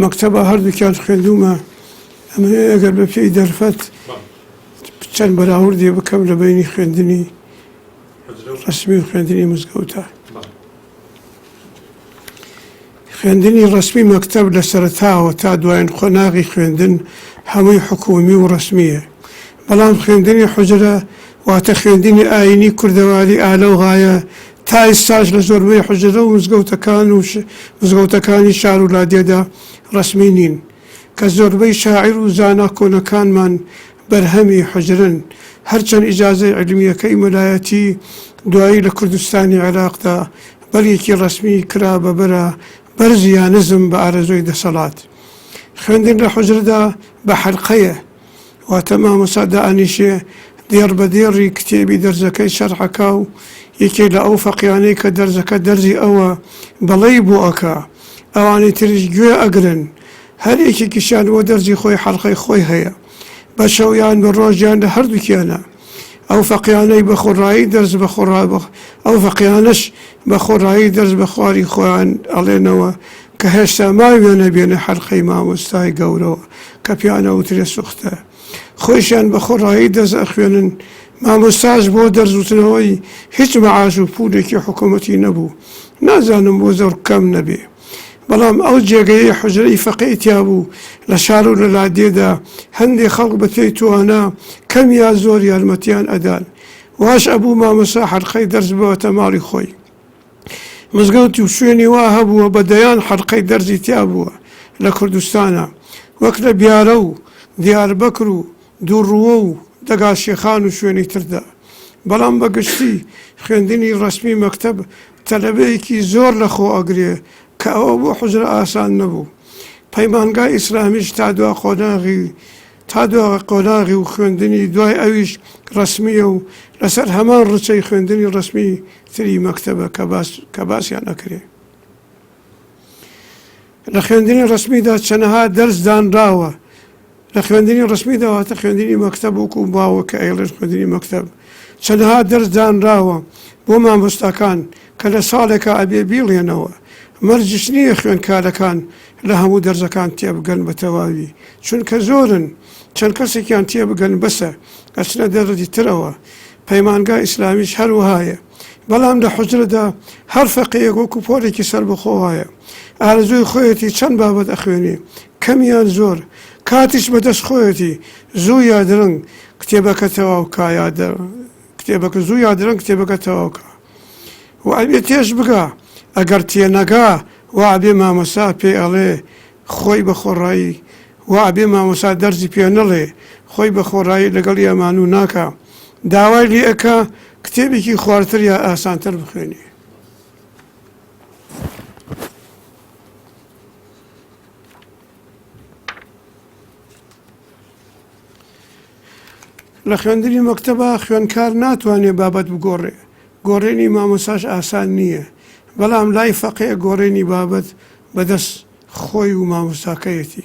مەکتەبە هەردووکیان خوێندوومە ئەمە ئەگەر بە پێی دەرفەت چەند بەراوردێ بکەم لە بینی خوێندنی ڕەسمی و خوێندنی مزگەوتە. خوێندنی ڕەسمی مەکتەب لە سەرەتاوە تا دوایین خۆناغی خوێندن هەمووی حکومی و ڕەسمیە بەڵام خوێندنی حوجرە واتە خوێندنی ئاینی کوردەواری ئالە و غایە تا ئێستاش لە زۆربەی حوجرە و مزگەوتەکانی شار ولادێدا ڕەسمی نین کە زۆربەی شاعیر و زانا کۆنەکانمان بەرهەمی حوجرن هەرچەند ئیجازەی علمیەکەی مەلایەتی دوایی لە کوردستانی عێراقدا بەرێکی ڕەسمی کرا بەبەرە بەرزیانزم بە ئارەزۆی دەسەڵات. خوێندن لە حوجرەدا بە حەلقەیە واتە مامۆستا دائەنیشێ دێڕ بە دێڕی کتێبی دەرزەکەی شەرحەکە و یەکێ لە ئەو فەقیانەی کە دەرزەکە دەرزی ئەوە بەڵێی بۆ ئەکا ئەوانەی تریش گوێ ئەگرن هەر یەکێکیشیان بۆ دەرزی خۆی حەلقەی خۆی هەیە بە شەویان بە ڕۆژیان لە هەردووکیانە ئەو فەقیانەی بە خۆڕایی دەرز بە ئەو فەقیانەش بە خۆڕایی دەرز بە خواری خۆیان ئەڵێنەوە کە هێشتا ماویانە بێنە حەلقەی مامۆستای گەورەوە کە پیانە وترێ سوختە خۆیشیان بە خۆڕایی دەرز ئەخوێنن مامۆستاش بۆ دەرزوتنەوەی هیچ مەعاش و پولێکی حکوومەتی نەبوو نازانم بۆ زۆر کەم نەبێ بەڵام ئەو جێگەی حوجرەی فەقێی تیا بوو لە شار و لە لادێدا هەندێک خەڵک بە پێی توانە کەم یا زۆر یارمەتیان ئەدان واش ئەبوو مامۆستا حەلقەی دەرز بەوەتە ماڵی خۆی مزگەوتی و شوێنی وا هەبووە بەدەیان حەلقەی دەرزی تیا بووە لە کوردستانە وەک لە بیارە و دیاربەکر و دووڕووە و دەگا شێخان و شوێنی تردا بەڵام بەگشتی خوێندنی ڕەسمی مەکتەب تەلەبەیەکی زۆر لە خۆ ئەگرێ کە ئەوە بۆ حوجرە ئاسان نەبوو پەیمانگای ئیسلامیش تا دوا قۆناغی و خوێندنی دوای ئەویش ڕەسمیە و لەسەر هەمان ڕچەی خوێندنی ڕەسمی تری مەکتەبە کە باسییان ئەکرێ. لە خوێندنی ڕەسمیدا چەندەها دەرز دانراوە لە خوێندنی ڕەسمیدا واتە خوێندنی مەکتەب وەکو باوە کە ئەیڵێن خوێندنی مەکتەب چەندەها دەرز دانراوە بۆ مامۆستاکان کە لە ساڵێکە ئەبێ بیڵێنەوە مەرجش نییە خوێندکارەکان لە هەموو دەرزەکان تێبگەن بە تەواوی چونکە زۆرن چەند کەسێکیان تێبگەن بەسە ئەچنە دەرزی ترەوە پەیمانگای ئیسلامیش هەروەهایە بەڵام لە حوجرەدا هەر فەقیەک وەکو پۆلێکی سەر بەخۆوایە ئارزووی خۆیەتی چەند بابەت ئەخوێنێ کەمیان زۆر کاتیش بەدەست خۆیەتی زوو یا درەنگ کتێبەکە تەواوکە کتێبەکە زوو یا درەنگ کتێبەکە تەواوکە و ئەبێ تێش بگا ئەگەر تێنەگا وا بێ مامۆستا پێی ئەڵێ خۆی بە خۆڕایی وا بێ مامۆستا دەرزی پێ نەڵێ خۆی بە خۆڕایی لەگەڵ ئەمان و ناکە داوای لێ ئەکا کتێبێکی خواردتر یا ئاسانتر بخوێنێ. لە خوێندنی مەکتەبە خوێندکار ناتوانێت بابەت بگۆڕێ، گۆڕێنی مامۆساش ئاسان نییە، بەڵام لای فەقێ گۆڕێنی بابەت بەدەست خۆی و مامۆستاکەیەتی.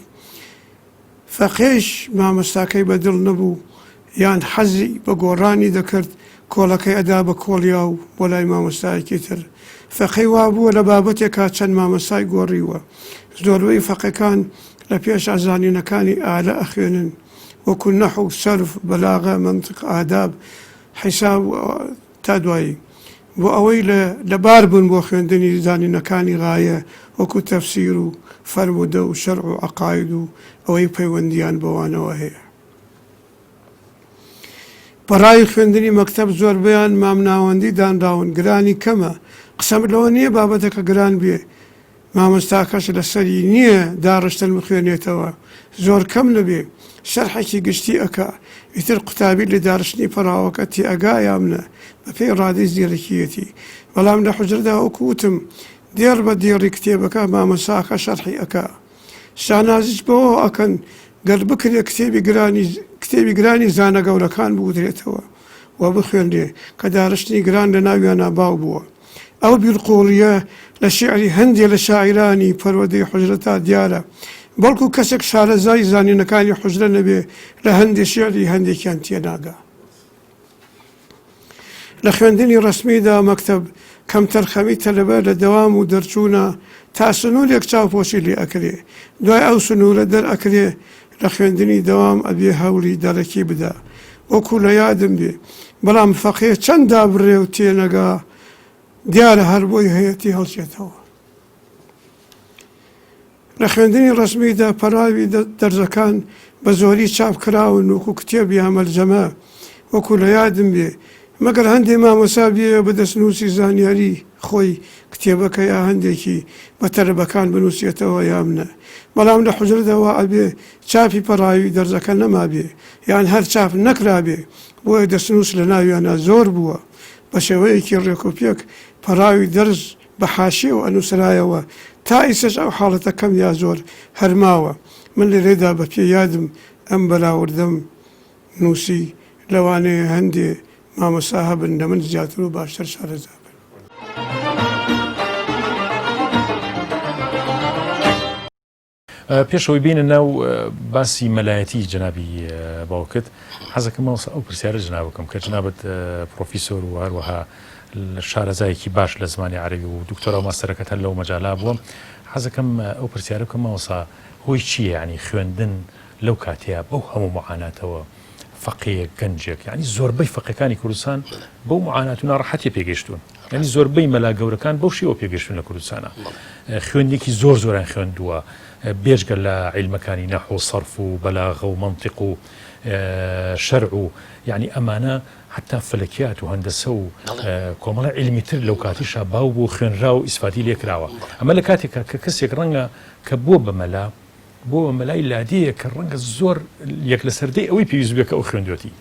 فەقێش مامۆستاکەی بەدڵ نەبوو یان حەزی بە گۆڕانی دەکرد، کۆڵەکەی ئەدا بە کۆڵیا و بۆ لای مامۆستایەکی تر. فەقەی وا بووە لە بابەتێکا چەند مامۆستای گۆڕیوە. زۆربەی فەقەکان لە پێش ئازانینەکانی ئالە ئەخوێنن، وەکو نەحو، سەرف، بەلاغە، مەنتق، ئاداب، حیساب تا دوایی، بۆ ئەوەی لەبار بوون بۆ خوێندنی زانینەکانی غایە وەکو تەفسیر و فەرمودە و شەرع و عەقاید و ئەوەی پەیوەندیان بەوانەوە هەیە. بەڕای خوێندنی مەکتەب زۆربەیان مامناوەندی دانراون، گرانی کەمە. قسەم لەوە نییە بابەتەکە گران بێ، مامۆستاکەش لەسەری نییە داڕشتن بخوێنێتەوە، زۆر کەم نەبێ، شەرحێکی گشتی ئەکا، ئیتر قوتابی لە داڕشتنی پەراوەکە تێئەگا یامنە بە پێی ڕادەی زیرەکیەتی. بەڵام لە حوجرەدا وەکو وتم دێڕ بە دێڕی کتێبەکە مامۆستاکە شەرحی ئەکا. شانازیش بەوە ئەکەن گەر بکرێ کتێبی گرانی زانە گەورەکان بودرێتەوە و بخوێنرێ کە داڕشتنی گران لە ناویانە باو بووە. ئەو بیرقۆڵیە لە شیعری هەندێک لە شاعرانی پەروەردەی حوجرەتا دیارە، بەڵکو کەسێک شارەزای زانینەکانی حوجرە نەبێ لە هەندێک شیعری هەندێکیان تێناگا. لە خوێندنی ڕسمیدا مەکتەب کەمتەر خەمی تەلەبە لە دەوام و دەرچوونە تا سنوورێک چاوپۆشی لێ ئەکرێ، دوای ئەو سنوورە دەرئەکرێ لە خوێندنی دەوام ئەبێ هەوڵی دەرەکی بدا، وەکو لە یادم بێ. بەڵام فەقێ چەند دابڕێ و تێنەگا دیارە هەر بۆی هەیەتی هەڵچێتەوە. لە خوێندنی ڕسمیدا پەراوی دەرزەکان بە زۆری چاپکراون وەکو کتێبی ئەمەلجەمە، وەکو لە یادم بێ، مەگەر هەندێک مامۆسا بێ بە دەستنووسی زانیاری خۆی کتێبەکە یا هەندێکی بە تەلەبەکان بنووسێتەوە یامنە. بەڵام لە حوجرەدەوە ئەبێ چاپی پەراوی دەرزەکە نەما بێ یان هەر چاپ نەکرا بێ، بۆیە دەستنووس لە ناویانە زۆر بووە. بە شێوەیەکی ڕێکۆپێک پەراوی دەرز بە حاشیەوە ئەنووسرایەوە، تا ئیسەش ئەو حاڵەتە کەم یا زۆر هەرماوە. من لێرێدا بە پێ یادم ئەم بەراوردەم نووسی لەوانەیە هەندێ مامۆسا هەبن لە من زیاتر و باشتر شارەزا بن. پێشەوەی بینە ناو باسی مەلایەتی جەنابی باوکت، حەزەکەم ماوەسا ئەو پرسیارە جنابەکەم کە جنابەت پرۆفیسۆر و هەروەها شارەزایەکی باش لە زمانی عەرەبی و دکتۆرا و ماستەرەکەت هەر لەو مەجالا بووە. حەزەکەم ئەو پرسیارە بکەم ماوەسا هۆی چییە؟ یعنی خوێندن لەو کاتەیە بەو هەموو معاناتەوە فەقەیەک گەنجێک، یعنی زۆربەی فەقەکانی کوردستان بەو معانات و ناڕەحەتیە پێگەیشتوون، یعنی زۆربەی مەلا گەورەکان بەو شێوە پێگەیشتون لە کوردستانە. خوێندێکی زۆریان خوێندووە، بێژگە لە عیلمەکانی نەحو و سەرف و بەلاغە و مەنتیق و شەرع و یعنی ئەمانە حتا فەلەکیات و هەندەسە و کۆمەڵە عیلمی تر لەو کاتیشا باو بوو خوێنرا و ئیسفادی لێکراوە. ئەمە لە کاتێکە کە کەسێک ڕەنگە کە بۆ بە مەلا بۆ مەلای لادەیە کە ڕەنگە زۆر یەک لە سەردەی ئەوەی پێویست بێت کە ئەو خوێندوێتی،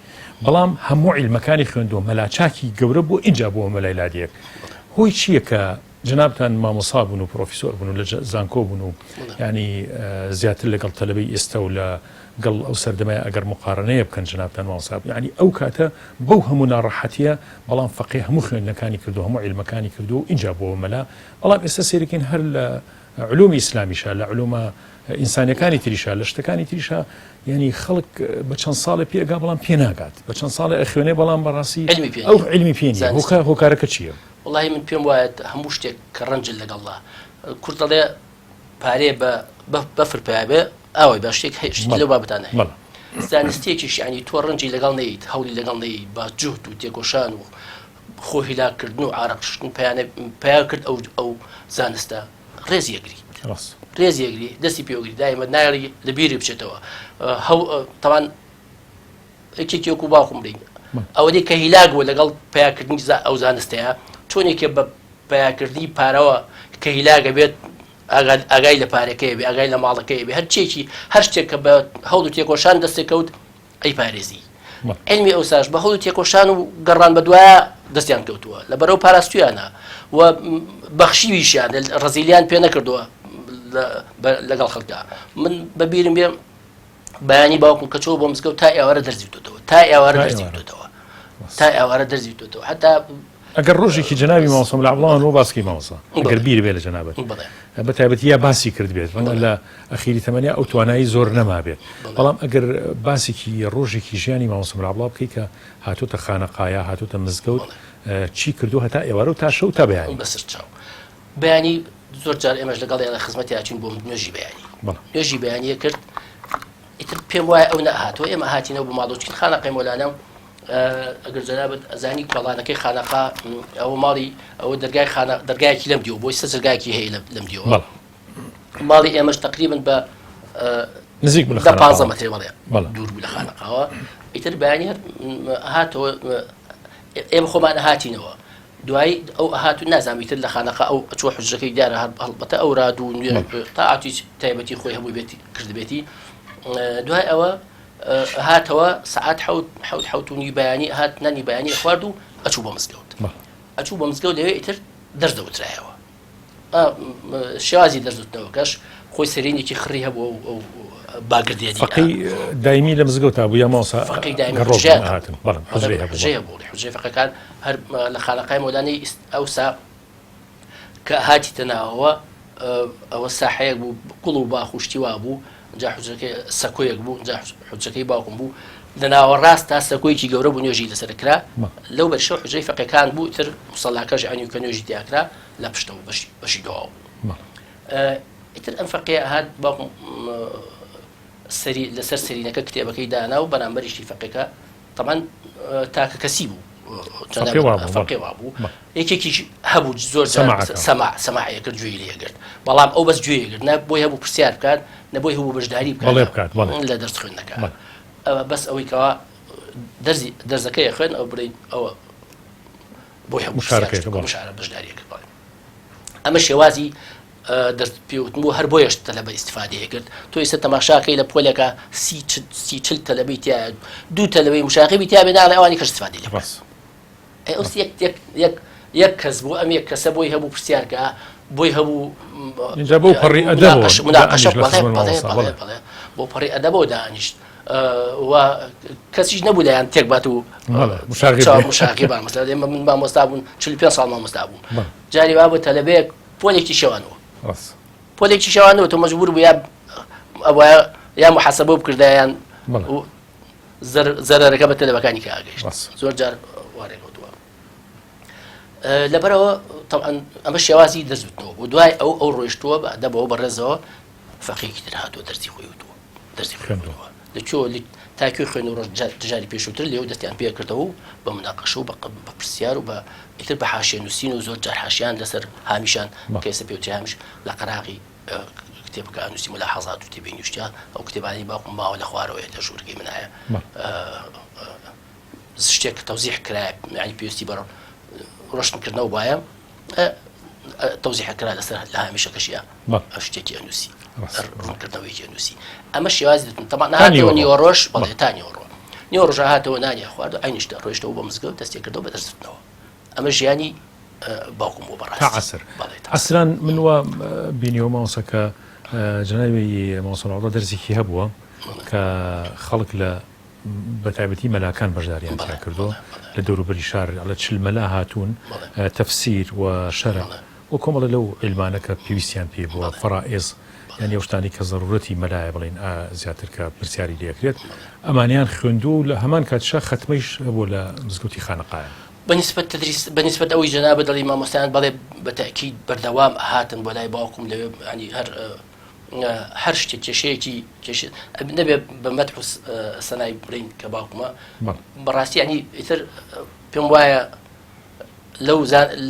بەڵام هەموو عیلمەکانی خوێندووە، مەلاچاکی گەورە بۆ ئینجا بۆ مەلای لادەیەک. هۆی چییە کە جنابتان مامۆسا بوون و پرۆفیسۆر بوون و لە زانکۆ بوون و ینی زیاتر لەگەڵ تەلەبەی ئێستا و لەگەڵ ئەو سەردەمای ئەگەر مقارنەیە بکەن جنابتان مامۆسا بوون، ینی ئەو کاتە بەو هەموو ناڕەحەتیە، بەڵام فەقێ هەموو خوێندنەکانی کردو، هەموو عیلمەکانی کردو و ئینجا بۆ مەلا. بەڵام ئێستا سێرەکەین هەر لە علومی ئیسلامیشە، لە علومە ئینسانیەکانی تریشە، لە شتەکانی تریشە، یعنی خەڵک بە چەند ساڵە پێگا بەڵام پێ ناگات، بە چەند ساڵە ئەخوێنێ بەڵام بەڕاستی ئەو عیلمی پێ نییە. هۆکارەکە چییە؟ وڵی من پێم وایە هەموو شتێک کە ڕەنجل لەگەڵڵا کورد دەڵێ پارێ بەفر پێبێ ئەوەی بە شتێک هێشتی لەو بابەتانە هەیە. زانستێکیش ینی تۆ ڕەنجی لەگەڵ نەیت، هەولی لەگەڵ نەیت، با جوهد و تێکۆشان و خۆ هیلاکردن و عارەقشتن پیا کرد ئەو زانستە ڕێزیەگری ڕێزیەگری دەستی پێوەگری دایمە نایڵی لە بیری بچێتەوە. تەوان یەکێکی وەکو باوکم بڵین ئەوەی کە هیلاگوە لەگەڵ پیاکردنی ئەو زانستەیە، چۆنێکە بە پیاکردنی پارەوە کە هیلاگە بێت ئاگای لە پارەکەی بێ، ئاگای لە ماڵەکەی بێ، هەرچێکی هەر شتێک کە بە هەوڵ و تێکۆشان دەستێکەوت ئەی پارێزی. علمی ئەو ساش بە هەوڵ و تێکۆشان و گەڕان بە دوایە دەستیان کەوتووە لە بەرەو پاراستویانە و بەخشیویشیان ڕەزیلیان پێ نەکردووە لەگەڵ خەڵکدا. من بەبیرم بێ بەیانی باوکم کە چۆ بۆ مزگەوت تا ئێوارە دەرزیوتەوە تا ئێوارە دەرزیوتەوە تا ئێوارە دەرزیوتەوە حتا ئەگەر ڕۆژێکی جناوی مامۆسا مەلا عەبدوڵڵا بۆ باسکی مامۆسا ئەگەر بیر بێ لە جەنابەت بە تایبەتی یا باسی کرد بێت ڕەنگە لە ئەخیری تەمەنیا ئەو توانایی زۆر نەما بێت بەڵام ئەگەر باسێکی ڕۆژێکی ژیانی مامۆسا مەلا عەبدوڵڵا بکەیت کە هاتوتە خانەقایە هاتوتە مزگەوت چی کردو هەتا ئێوارە و تا شەو تا بەیانی بەسەر چاو بەیانی زۆر جار ئێمەش لەگەڵ ئێڵە خزمەتی ئاچین بۆ نوێژی بەیانی نوێژی بەیانیە کرد ئیتر پێم وایە ئەو نەهاتوە ئێمە هاتینەوە بۆ ماڵۆچین خانەقەی مۆلانە ئەگەر جەنابەت ئەزانی کۆڵانەکەی خانەقا ئەوە ماڵی ئەوە دەرگایەکی لەم دیوە بۆی سە جەرگایەکی هەیە لەم دیوە ماڵی ئێمەش تقریبن بە نزیک بن 15 مەتر دوور بوو لە خانەقاوە ئیتر بەیانی هاتەوە ئێمە خۆمان هاتینەوە دوایی ئەو هاتو نازانیتر لە خانەقا ئەو چوە حوجەکەی دیارە هەڵبەتە ئەو ڕاد و تاعاتی تایبەتی خۆی هەمووی بێتی کردبێتی دوای ئەوە هاتەوە سعات حوت و نی بەیانی هات نانی بەیانی خوارد و ئەچوو بە مزگەوت ئەچوو بە مزگەوت لەوێ ئیتر دەرزدەوترایەوە شێوازی دەرزوتنەوەکەش خۆی سەرینێکی خڕی هەبوو ئەو باگردێنی فەقی دایمی لە مزگەوت بوو یا مامۆسا حوجەیە بوو حوجەی فەقەکان هەر لە خانەقای مۆلانەی ئەوسا کە هاتیتە ناوەوە ئەوە ساحەیەک بوو گوڵ و باخوشتی وا بوو جا حوجەکەی سەکۆیەک بوو جا حوجەکەی باوکم بوو لە ناوەڕاست تا سەکۆیکی گەورە بوو نوێژی لەسەر کرا لەو بەرشەو حوجەی فەقەکان بوو تر مصەلاکەش عنی کە نوێژی دیاکرا لە پشتەوە بەشی دواوە ئیتر ئەم فەقەیە هات باوکم لەسەر سەرینەکە کتێبەکەی دانا و بەرامبەریشتی فەقەکە تەمان تاکە کەسی بوو فەقێ وا بوو یەکێکی هەبوو زۆر سەماعەیە کرد گوێی لێگرت بەڵام ئەو بەس گوێیەگرت نە بۆی هەبوو پرسیار بکات نەبۆی هەبوو بەشداری بکات لە دەرس خوێندنەکە بەس ئەوەی کەوا دەرزەکەی خوێن ئەو بڵین ئەوە بۆی هەبوو مشارە بەشداریە کرد ئەمە شێوازی دەست پێوتن بوو هەر بۆیش تەلەبە ئیستیفادەیە کرد تۆ ئێستا تەماشاکەی لە پۆلێکە سی چل تەلەبەی تیا دوو تەلەبەی مشاغبی تیا بێناڵێ ئەوانی کەش استیفادەی لێ یەک کەس بوو ئەم یەک کەسە بۆی هەبوو پرسیارکە بۆی هەبوو بۆ پەڕی ئەدەبەوە دانیشت و کەسیش نەبوو لایەن تێک بات و مشاغی بامەستا ئێمە من مامۆستا بوون 45 ساڵ مامۆستا بووم جاری وا بۆ تەلەبەیەک پۆلێکی شەوانەوە پۆلێکی شەوانەوە تۆ مەجبور بوو یا محاسەبە بکردایان زەرەرەکە بە تەلەبەکانی کە ئاگەیشت زۆر جار وارێکەوتووە لەبەرەوە تەڵعەن ئەمە شێوازی دەرزوتنەوە بۆ دوای ئەو ڕۆیشتووە بە ئەدەبەوە بەڕێزەوە فەقێکی تر هاتووە دەرزی خۆی وتووە دەرزی خوێندەوە لەکوێ تاکوێ خوێن و جاری پێشووتر لێو دەستیان پێ کردەوە بە مناقەشە و بە پرسیار و بە ئیتر بە حاشیە نووسین و زۆر جار حاشیان لەسەر هامیشان کەسە پێوتی هامیش لە قەراغی کتێبەکە نووسی ملاحەزات و تێبینی نیشتیان ئەو کتێبانی باوکم ماوە لە خوارەوەیە لە ژوورگەی منایە شتێک تەوزیح کرایە یعنی پێویستی بە ڕۆشنکردنەوە وایە تەوزیح کرا لەسەر لە هامیشەکەشیە شتێکی ئەنووسی ڕوونکردنەوەیکی نووسی ئەمە شێوازی دەتون تەمان هاتەوە نیوەڕۆژ بەڵێ تا نیوەڕۆژ هاتەوە نانی خوارد ئاینیشتا ڕۆیشتەوە بە مزگەوت دەستی کردەوە بە دەرزتنەوە ئەمە ژیانی باوکم بۆ بەڕاستی عەسران من وە بینیەوە مامۆسەکە جەنابی مامۆستا عەبدوڵڵا دەرزێکی هەبووە کە خەڵک لە بەتایبەتی مەلاکان بەشداریان تیا کردووە لە دەوروبەری شار لە چل مەلا هاتوون تەفسیر و شەرع و کۆمەڵە لەو عیلمانەکە پێویستیان پێ بووە فەرائیز یعنی ئەو شتانی کە زەڕورەتی مەلایە بڵێن زیاتر کە پرسیاری لێکرێت ئەمانیان خوێندوو لە هەمان کاتشە ختمەیش هەبوو لە مزگەوتی خانەقایە بەنسبەت ئەوەی جەنابە دەڵی مامۆستایان بەڵێ بەتاکید بەردەوام هاتن بۆ لای باوکم لەوێ ینی هەر شتێک کێشەیەکی نەبێ بە مەدح و سەنای بڵین کە باوکمە بەڕاستی ینی ئیتر پێم وایە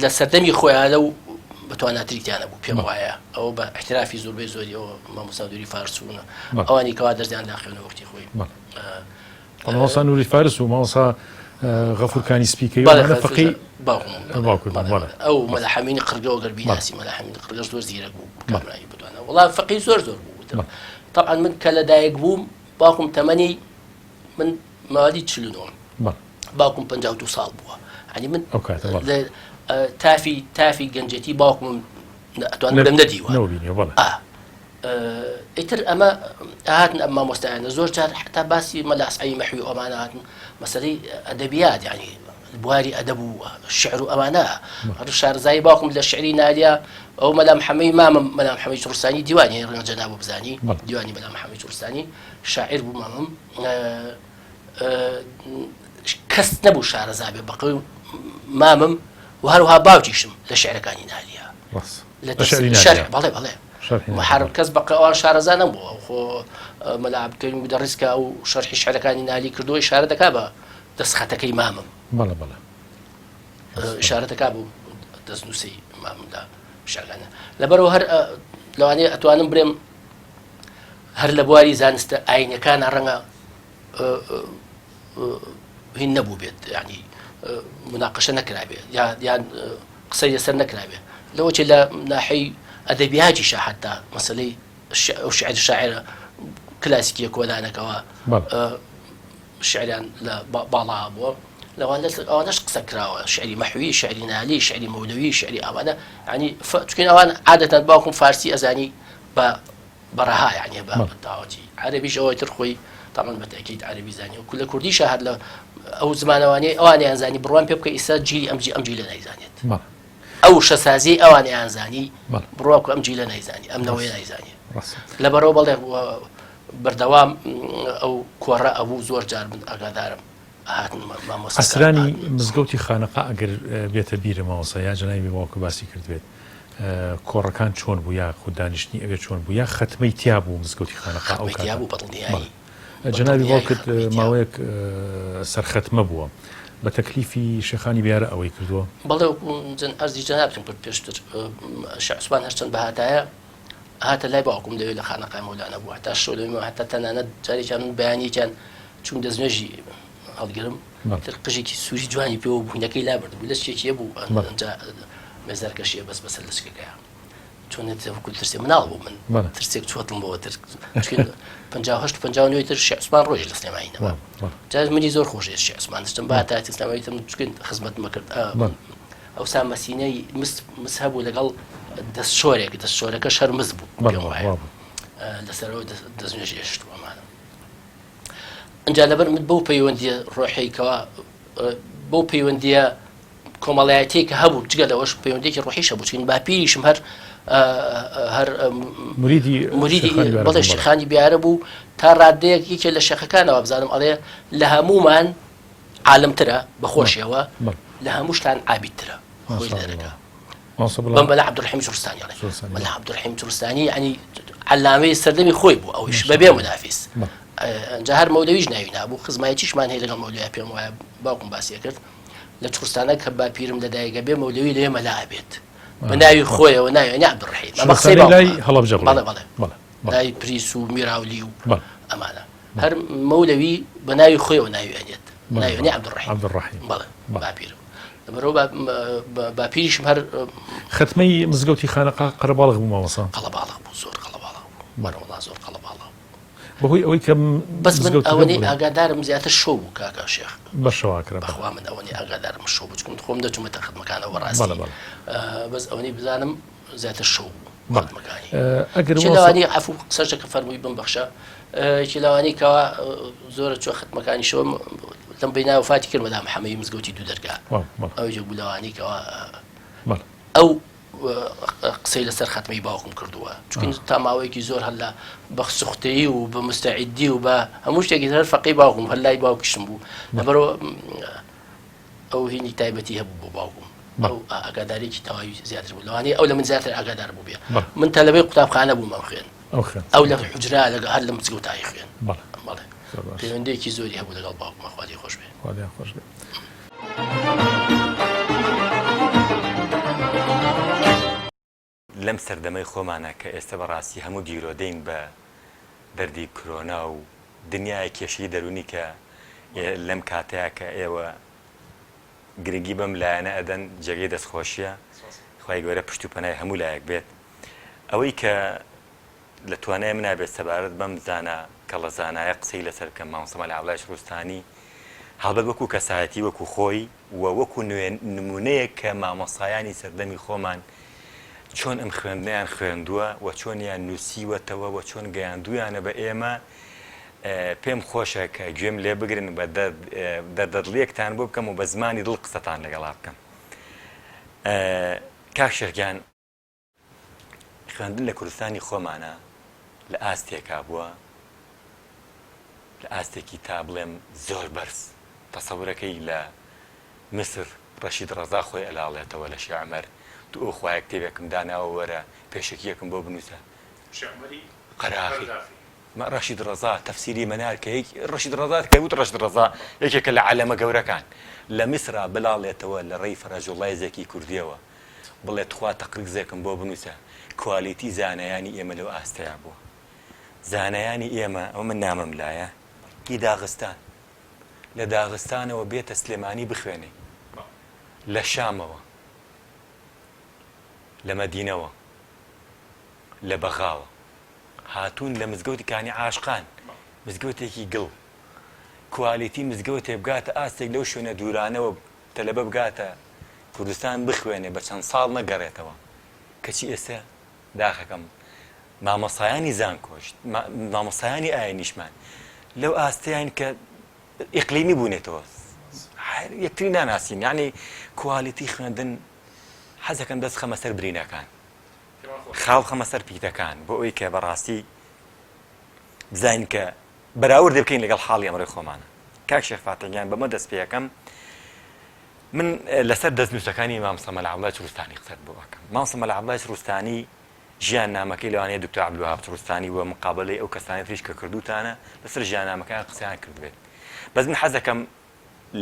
لە سەردەمی خۆیان لەو بەتواناتریتیانە بوو پێم وایە ئەو بە احترافی زۆربەی زۆری ئەوە مامۆستا نووری فارسوونە ئەوانی کەوا دەرزیان داخێنە وەختی خۆی مامۆستا نووری فارس و مامۆستا غەفورکانی سپیکەی فەقی ئەو مەلەحەمینی قرگەوە گەربیناسی مەلەحەمینی قرگە زۆر زیرەک بوو کامرایی بتوانە وەڵام فەقی زۆر بوو طبعا من کە لەدایک بووم باوکم تەمەنی من ماوەی 49 باوکم 52 ساڵ بووە ینی من تافی گەنجەتی باوکم ئەتوانم لەم نەدیوە ئیتر ئەمە هاتن ئەم مامۆستایانە زۆر جار حتا باسی مەلاسعی مەحوی ئەمانە هاتن مەسەلەی ئەدەبیات یعنی بواری ئەدەب و شعر و ئەمانە شارزایی باوکم لە شعری نالیا ئەو مەلا محەمەدی مامم مەلا محەمەدی چڕستانی دیوانی ڕەنگە جەناب بزانی دیوانی مەلا محەمەدی چڕستانی شاعر بوو مامم کەس نەبوو شارەزا بێ بەقەوی مامم و هەروها باوکیشم لە شعرەکانی نالیا شەرح بەڵێ بەڵێ محارب کەس بە ئەوان شارەزا نەبووە خۆ مەلا عەبدولکەریم مودەڕیسکە ئەو شەرحی شعرەکانی نالی کردووە ئیشارە دەکا بە دەستخەتەکەی مامم بەڵێ بەڵێ ئیشارە دەکا بوو دەستنووسی ماممدا شارەکانە لەبەرەوە هەر لەوانەیە ئەتوانم بڵێم هەر لە بواری زانستە ئاینەکانە ڕەنگە هین نەبوو بێت یعنی مناقەشە نەکرابێ یان قسەی لەسەر نەکرابێ لەوەچێ لە ناحەی ئەدەبیاتیشە حتا مەسەلەی ئەو شعر شاعرە کلاسیکیە کۆلانەکەەوە شعریان لە باڵا بووە ئەوانەش قسە کراوە شعری مەحوی شعری نالی شعری مەولەوی شعری ئەوانە ینی چکن ئەوان عادەتەن باوکم فارسی ئەزانی بەڕەها یعنی بە داوەتی عەرەبیش ئەوەی تر خۆی تاقن بەتەکیید عەرەبی زانی و لە کوردیشە هەر لە ئەو زمانەوانەی ئەوانیان زانی بڕوان پێ بکە ئیستا جیلی ئەم جیلە نایزانێت ئەو شەسازی ئەوانیان زانی بڕواکو ئەم جیلە نایزانی ئەم نەوەی نایزانی لەبەرەوە بەڵێ بەردەوام ئەو کۆڕە ئەوبوو زۆر جار من ئاگادارم ئەسرانی مزگەوتی خانەقا ئەگەر بێتە بیرە ماوەسە یا جەنابی باوکە باسی کردوێت کۆڕەکان چۆن بوو یا خوددانیشتنی ئەوێ چۆن بوو یا خەتمەی تیا بوو مزگەوتی خانەقا ئەو جەنابی باوکت ماوەیەک سەرخەتمە بووە بە تەکلیفی شەخانی بیارە ئەوەی کردووە بەڵێ ئەرزی جەنابتم کرد پێشتر شێخ عوسمان هەرچەند بەهاتایە هاتە لای باوکم دەوێت لە خانەقای مەولانە بوو هەتا شۆلەوەی هەتا تەنانەت جارێکیان من بەیانیەکیان چوون دەستنوێژی هەڵگرم تر قژێکی سووری جوانی پێوە بووینەکەی لا بردبوو لە شتێکیە بوو مێزارکەشیە بەس بەسەر لەشکەکەیە چۆنێت ترسێ مناڵ بوو من ترسێک چۆتم بەوە تر 58 تر شێخ عوسمان ڕۆژی لە سلێمانینەوە جار منی زۆر خۆشێت شێخ عوسمان دەشتم بەهاتایەتی سلێمانیتم چکن خزمەت مەکرد ئەوسا مەسینەی مس هەبوو لەگەڵ دەستشۆرەکە شەر مز بوو پێم وایە لەسەرەوە دەستنوێژی هێشتووەمانە ئەنجا لەبەر من بەو پەیوەندیە ڕۆحیکەوە بەو پەیوەندیە کۆمەڵایەتێک کە هەبوو جگە لەوەش پەیوەندێکی ڕۆحیشە بوو چین باپیریشم هەر مریدی بەڵێ شێخانی بیارە بوو تا ڕادەیەکێکێ لە شێخەکانەوە بزانم ئەڵێ لە هەمومان عالمترە بەخۆشیەوە لە هەموو شتان عابیدترە خۆی لێرەکە مەلا عەبدولڕەحیم چڕستانی مەلا عەبدولڕەحیم چڕستانی ینی عەلامەی سەردەمی خۆی بوو ئەویش بەبێ منافیس ئەنجا هەر مەولەویش ناوی نابوو خزمایەتیشمان هەیە لەگەڵ مەولەوی پێم وایە باوکم باسیە کرد لە چڕستانە کە باپیرم لەدایکە بێ مەولەوی لێ مەلا ئەبێت بە ناوی خۆیەوە ناوێنی عەبدولڕەحیم ئەمە قسەی بەڵێ ناوی پریس و میراولی و ئەمانە هەر مەولەوی بە ناوی خۆیەوە ناوی ئەنێت ناوێنی عەبدولڕەحیم بەڵێ باپیرم لەبەرەوە باپیریشم هەر خەتمەی مزگەوتی خانەقا قەرەباڵغ بوو ماوەسا قەڵەباڵغ بوو زۆر قەڵەباڵغ بوو وەڵڵا زۆر قەڵەباڵغ بەهۆی ئەوەی کە بەس من ئەوەی ئاگادارم زیاتر شۆ بوو کاکا شێخ بەشەواکرا بەخوا من ئەوەی ئاگادارم شۆ بوو چکن خۆم دەچوومەتە خدمەکانەوە ڕاستی بەس ئەوەی بزانم زیاتر شۆ بوو لەوانی عەفوو قسەشەکە فەرمووی بمبەخشە چی لەوانی کەوا زۆرە چوە خدمەکانی شۆم لەم بەیناوە فاتی کرد مەلا محەمەدی مزگەوتی دوو دەرگا ئەوەی بوو لەوانی کەوا ئەو قسەی لەسەر خەتمەی باوکم کردووە چکن تا ماوەیەکی زۆر هەلا بە سوختەیی و بە مستەعیدی و بە هەموو شتێکی هەر فەقی باوکم هەلای باوکیشم بوو لەبەرەوە ئەو هینی تایبەتی هەبوو بۆ باوکم ئەو ئاگادارێکی تەواوی زیاتر بوو لەوانی ئەو لە من زیاتر ئاگادار بوو بێ من تەلەبەی قوتابخانە بووم ئەم خوێن ئەو لە حوجرا هەر لە مزگەوتایی خوێن بەڵێ پەیوەندێکی زۆری هەبوو لەگەڵ باوکم خوادی خۆش بێ لەم سەردەمەی خۆمانە کە ئێستا بەڕاستی هەموو گیرۆدەین بە دەردی کۆرۆنا و دنیای کێشەی دەرونی کە لەم کاتەیە کە ئێوە گرنگی بەم لایەنە ئەدەن جێگەی دەستخۆشیە خوای گەورە پشت و پەنای هەموو لایەک بێت ئەوەی کە لە توانای منابێت سەبارەت بەم زانە کە لە زانایە قسەی لەسەر کەم مامۆستا مەلا عەبدوڵای چڕستانی هەڵبەت وەکو کەسایەتی وەکو خۆی و وەکو نمونەیە کە مامۆستایانی سەردەمی خۆمان چۆن ئەم خوێندنیان خوێندووە و چۆنیان نووسیوەتەوە و چۆن گەیاندویانە بە ئێمە پێم خۆشە کە گوێم لێ بگرن بە دەردڵیەکتان بۆ بکەم و بە زمانی دڵ قسەتان لەگەڵا بکەم. کاک شێرگیان، خوێندن لە کوردستانی خۆمانە لە ئاستێکا بووە، لە ئاستێکی تا بڵێم زۆر بەرز. تەسەورەکەی لە مسر ڕەشید ڕەزا خۆی ئەلاڵێتەوە لە شێعمەر، تو ئەو خوایە کتێبێکم داناوە وەرە پێشەکیەکم بۆ بنووسە قەراغی ڕەشید ڕەزا تەفسیری مەنار کە ڕەشید ڕەزا کە وت ڕەشید ڕەزا یەکێکە لە عەلەمە گەورەکان لە میسرا بلاڵێتەوە لە ڕێی فەرەجوڵایزێکی کوردیەوە بڵێت خوا تەقریزێکم بۆ بنووسە. کوالیتی زانایانی ئێمە لەو ئاستەیە بووە. زانایانی ئێمە ئەو من نامم لایە هی داغستان، لە داغستانەوە بێتە سلێمانی بخوێنێ، لە شامەوە، لە مەدینەوە، لە بەغاوە هاتوون لە مزگەوتەکانی عاشقان، مزگەوتێکی گڵ، کوالیتی مزگەوتێ بگاتە ئاستێک لەو شوێنە دوورانەوە تەلەبە بگاتە کوردستان بخوێنێ بە چەند ساڵ نەگەڕێتەوە. کەچی ئێستا داخەکەم مامۆسایانی زانکۆشت، مامۆسایانی ئاینیشمان لەو ئاستەیان کە ئیقلیمی بوونێتەوە، یەکتری ناناسین. یعنی کوالیتی خوێندن حەزەکەم دەست خەمە سەر برینەکان، خاڵ خەمە سەر پیتەکان، بۆ ئەوی کە بەڕاستی بزانین کە بەراورد بکەین لەگەڵ حاڵی ئەمڕۆی خۆمانە. کاک شێخ فاتحیان بەمە دەست پێیەکەم من لەسەر دەستنووسەکانی مام سەمەد عەبدوڵڵای چروستانی قسەت بۆ ئەکەم. مام سەمەد عەبدوڵڵای چروستانی ژیان نامەکەی لەوانەیە دکتۆر عەبدولوهاب چروستانی و مقابلەی ئەو کەسانی تریش کە کردوتانە لەسەر ژیان نامەکەیان قسەیان کردبێت. بەس من حەزەکەم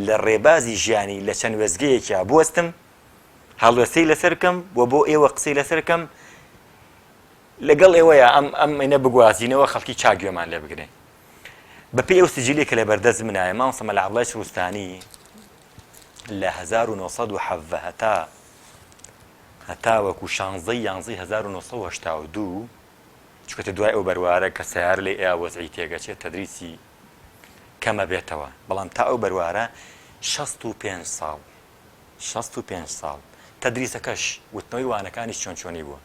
لە ڕێبازی ژیانی لە چەند وەزگەیەکیا بوەستم هەڵوێستەی لەسەر بکەم و بۆ ئێوە قسەی لەسەر بکەم لەگەڵ ئێوەیە ئەم ئینە بگوازینەوە خەڵکی چاگوێمان لێ بگرێن. بەپێی ئەو سجلێک کە لە بەردەست منایە مام سەمەد عەبدوڵڵای چروستانی لە 1970 هەتا وەکو 16/11/1982 چکەتە دوای ئەو بەروارە کە سەیار لێ ئێوە وەزعی تێگەچێت تەدریسی کەمە بێتەوە، بەڵام تا ئەو بەروارە 65 ساڵ تەدریسەکەش وتنەوەی وانەکانیش چۆن چۆنی بووە.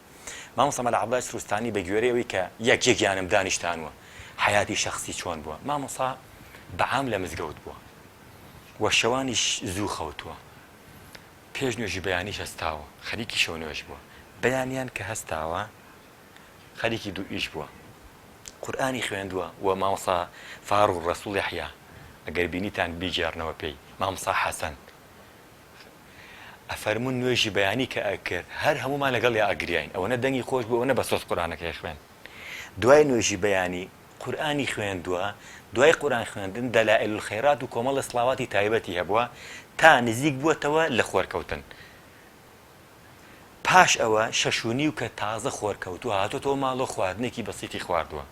مام سەمەد عەبدوڵڵای چروستانی بە گوێرەی ئەوەی کە یەکێکیانم دانیشتانوە حیاتی شەخصی چۆن بووە. مامۆسا بەعام لە مزگەوت بووە و شەوانیش زوو خەوتووە، پێش نوێژی بەیانیش هەستاوە، خەریکی شەو نوێژ بووە، بەیانیان کە هەستاوە خەریکی دوو ئیش بووە، قورئانی خوێندووە و مامۆسا فاروق ڕەسوڵ یەحیا ئەگەر بینیتان بیجێڕنەوە پێی مامۆسا حەسەن ئەفەرمون نوێژی بەیانی کە ئەکرد هەر هەمومان لەگەڵ یا ئەگریاین، ئەوەنە دەنگی خۆش بوو، ئەوەنە بە سۆز قورئانەکەی خوێن. دوای نوێژی بەیانی قورئانی خوێندووە، دوای قورئان خوێندن دەلائل الخەیرات و کۆمەڵە سڵاواتی تایبەتی هەبووە تا نزیک بووەتەوە لە خۆرکەوتن. پاش ئەوە 6:30 کە تازە خۆرکەوتووە هاتۆتەوە ماڵۆ خواردنێکی بەسیتی خواردووە،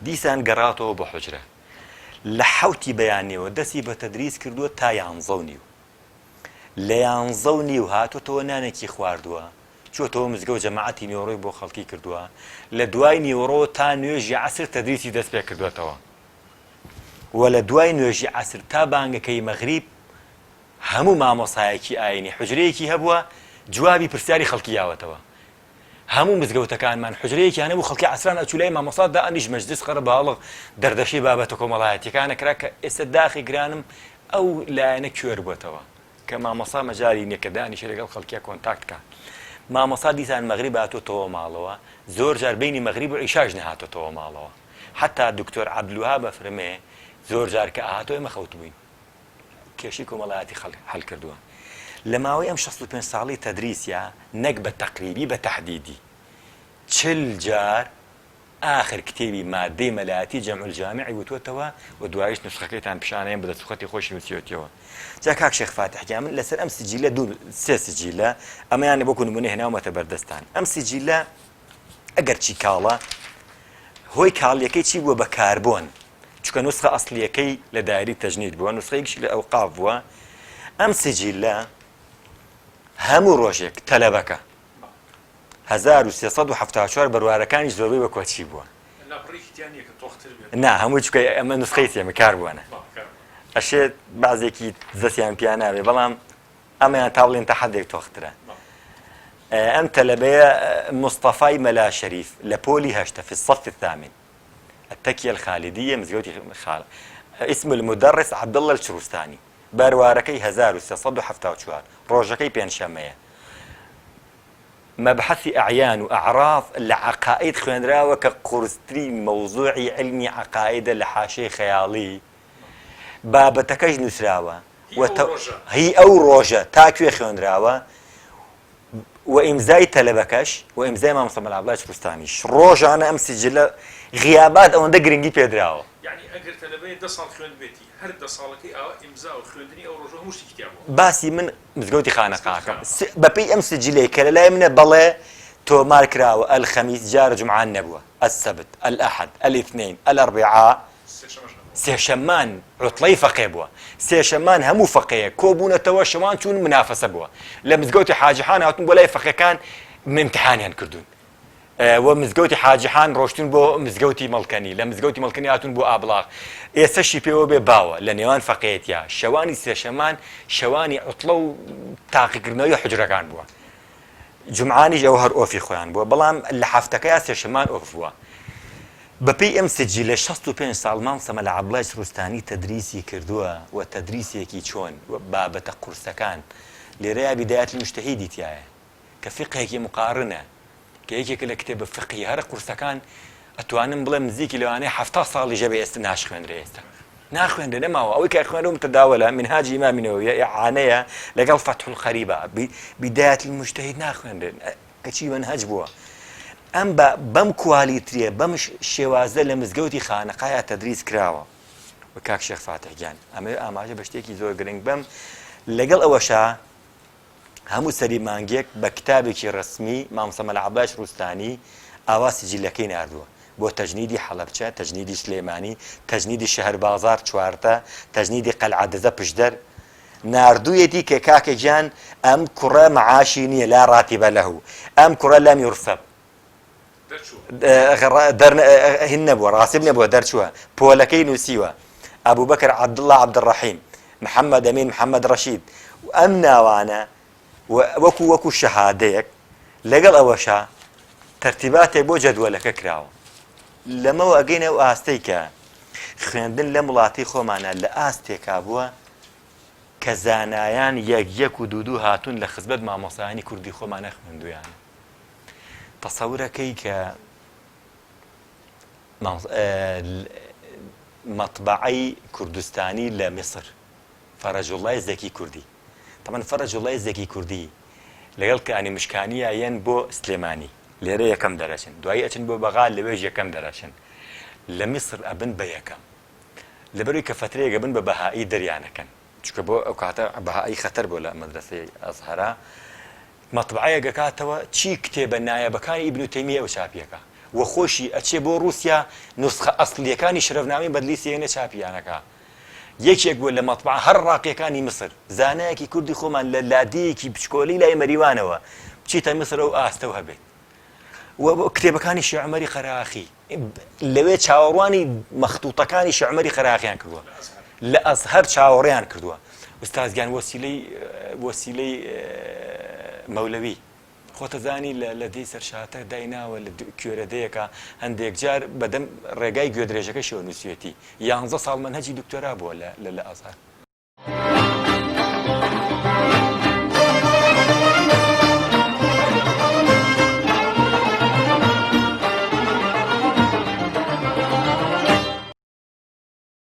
دیسان گەڕاتەوە بۆ حوجرە. لە 7 بەیانیەوە دەستی بە تەدریس کردووە تا 11:30 لە 11:30 هاتۆتەوە نانێکی خواردووە، چۆتەوە مزگەوت جەماعەتی نیوەڕۆی بۆ خەڵکی کردووە، لە دوای نیوەڕۆ تا نوێژی عەسر تەدریسی دەست پێ کردوێتەوە و لە دوای نوێژی عەسر تا بانگەکەی مەغریب هەموو مامۆسایەکی ئاینی حوجرەیەکی هەبووە جوابی پرسیاری خەڵکی یاوەتەوە. هەموو مزگەوتەکانمان حوجرەیەکیان هەبوو، خەڵکی عەسران ئەچوو لای مامۆسا دائەنیش مەجلس قەرە باڵغ دەردەشەی بابەتە کۆمەڵایەتیەکانە کرا کە ئێستا داخی گرانم ئەو لایەنە کوێر بووەتەوە کە مامۆسا مەجاری نییە کە دانیشە لەگەڵ خەڵکیە کۆنتاکت کات. مامۆسا دیسان مەغریب هاتۆتەوە ماڵەوە، زۆر جار بینی مەغریب و عیشاش نەهاتۆتەوە ماڵەوە، حتا دکتۆر عەبدولوهاب ئەفەرمێ زۆر جار کە ئاهاتۆ ئێمە خەوت بووین، کێشی کۆمەڵایەتی هەڵ کردووە. لە ماوەی ئەم 65 ساڵی تەدریسیا نەک بە تەقریبی بە تەحدیدی 40 جار ئاخر کتێبی مادەی مەلایەتی جەمع الجامعی وتوەتەوە و دوایش نسخەکەیتان پیشانەیە بە دەستوخەتی خۆشی نووسیوەتەوە. جا کاک شێخ فاتحیان من لەسەر ئەم سجیلە سێ سجیلە ئەمەیانە بۆ نمونە هێناومەتە بەردەستان. ئەم سجیلە ئەگەر چی کاڵە هۆی کاڵیەکەی چی بووە بە کاربۆن، چونکە نوسخە ئەسڵیەکەی لە دایری تەجنید بووە، نوسخەیەکیش لە ئەوقاف بووە. ئەم سجیلە هەموو ڕۆژێک تەلەبەکە 1374 بەروارەکانی زۆربەی بە کۆچی بووە. نا هەموو چکە ئەمە نوسخەی تێمە کار بووانە ئەشێت بازێکی دەستیان پیان نابێ، بەڵام ئەمەیان تا بڵێن تا حەدێک تۆخترە. أم تلبية مصطفى ملا شريف لبولي هشتا في الصف الثامن التكية الخالدية مزقوتي خالد اسم المدرس عبد الله الشروستاني بارواركي 1374 روجكي بين شامية مبحث أعيان وأعراف لعقائد خوينراوة كقرسترين موضوعي علمي عقائد لحاشي خيالي بابتكج نسراوة هي أو روجة تاكوي خوينراوة وإمزاي تلبكش وإمزاي ما مصمم العبلاش بستانيش روجة أنا أمسجل غيابات أو ندقرنجي بيدراوة يعني أجر تلبية دصال خوين بيتي هل دصالك أو إمزاء وخويندني أو روجه مش كتابه باسي من مزقوتي خانقاك ببي أمسجل كلا من بلا تو ماركراوة الخميس جار جمعة النبوة السبت الأحد الاثنين الأربعاء سي شمان عطلي فقيه بوا سي شمان همو فقيه كوبونا توا شمان تون منافسه بوا لمزقوتي حاجحان هاتون ولا فقيه كان من امتحان كردون ومزقوتي حاجحان روشتون بو مزقوتي ملكني لمزقوتي ملكني هاتون بو ابلاغ يسشي بيو باوا لنيوان فقيتيا شواني سي شمان شواني عطلو تاقيقرنوي حجره كان بوا جمعاني جوهر اوفي خوان بوا بلام اللي حفتكيا سي شمان اوف بوا بەپێی ئەم سجلە 65 ساڵ مامسەمە لە عەبدوڵای سروستانی تەدریسی کردووە و تەدریسێکی چۆن بابەتە قورسەکان لێرەیە بیدایەت المجتەهیدی تایە کە فقهێکی مقارنە کە یەکێکە لە کتێبە فقهی هەرە قورسەکان ئەتوانم بڵێم نزیکی لەوانەیە 70 ساڵی ژەبێ ئێستا ناشخوێنرێ ئێستا ناخوێنرێ نەماوە ئەوەی کە خوێنرەوە متەداولە منهاجی ئیمامی نەوەویە ئیعانەیە لەگەڵ فتح الخەریبە بیدایەت المجتەهید ناخوێنرێن کەچی منهەج بووە ئەم بەم کوالیتریە بەم شێوازە لە مزگەوتی خانەقایە تەدریس کراوە و کاک شێخ فاتحگیان ئەمە ئاماژە بە شتێکی زۆر گرنگ بەم لەگەڵ ئەوەشا هەموو سەری مانگێک بە کتابێکی ڕسمی مامسەمە لە عەبدوڵای سروستانی ئاوا سجلەکەی ناردووە بۆ تەجنیدی حەڵەبچە تەجنیدی سلێمانی تەجنیدی شەهر بازار چوارتە تەجنیدی قەلعەدەزە پشدەر ناردوویەتی کە کاکە گیان ئەم کوڕە مەعاشی نییە لا ڕاتیبە لەهوو ئەم کوڕە لەم یورسەب هن نبوه راسب نبوه درشوها بولكي نسيوا ابو بكر عبد الله عبد الرحيم محمد امين محمد رشيد وامنا وانا وكو شهاديك لقل اوشا ترتيباتي بو جدولك كراو لما واقينا واستيكا خويندن لملاتي خو معنا لاستيكا ابو كزانايان يك ودودو هاتون لخزبت مع مصاني كردي خو معنا خويندو يعني تصوركي ك مطبعي كردستاني لمصر فرج الله الزكي كردي طبعا فرج الله الزكي كردي لقلك يعني مشكانية ين بو سليماني ليري يكم درجن دعاية بو بغال لويج يكم درجن لمصر أبن بيكم لبروي كفترة أبن ببهائي دريانا كان شو كبو أوقات بهائي خطر بولا مدرسة أزهرا مطبعية قاكاتوا تشي كتاب النايا بكان ابن تيمية وشابيكا وخوشي أتشي بو روسيا نسخة أصلية كان يشرف نامي بدلي سيغنى شابيانكا يكي يقول لمطبعة هر راقية كان مصر زاناكي كردي خومان للاديكي بشكولي لا مريوانوا بشيتا مصر أو آستوها بيت وكتاب كان شعمري خراخي لويت شاورواني مخطوطة كان شعمري خراخيان كردوا لأزهر شاوريان كردوا أستاذ كان وسيلي مولوي خۆتە زانی لە دەی سەرشاتە دایناوە لە کوێرەدەیەکە هەندێک جار بەدەم ڕێگای گوێدرێژەکە شێوە نووسێتی 11 ساڵ مەنهەجی دکتۆرا بووە لە ئازهەر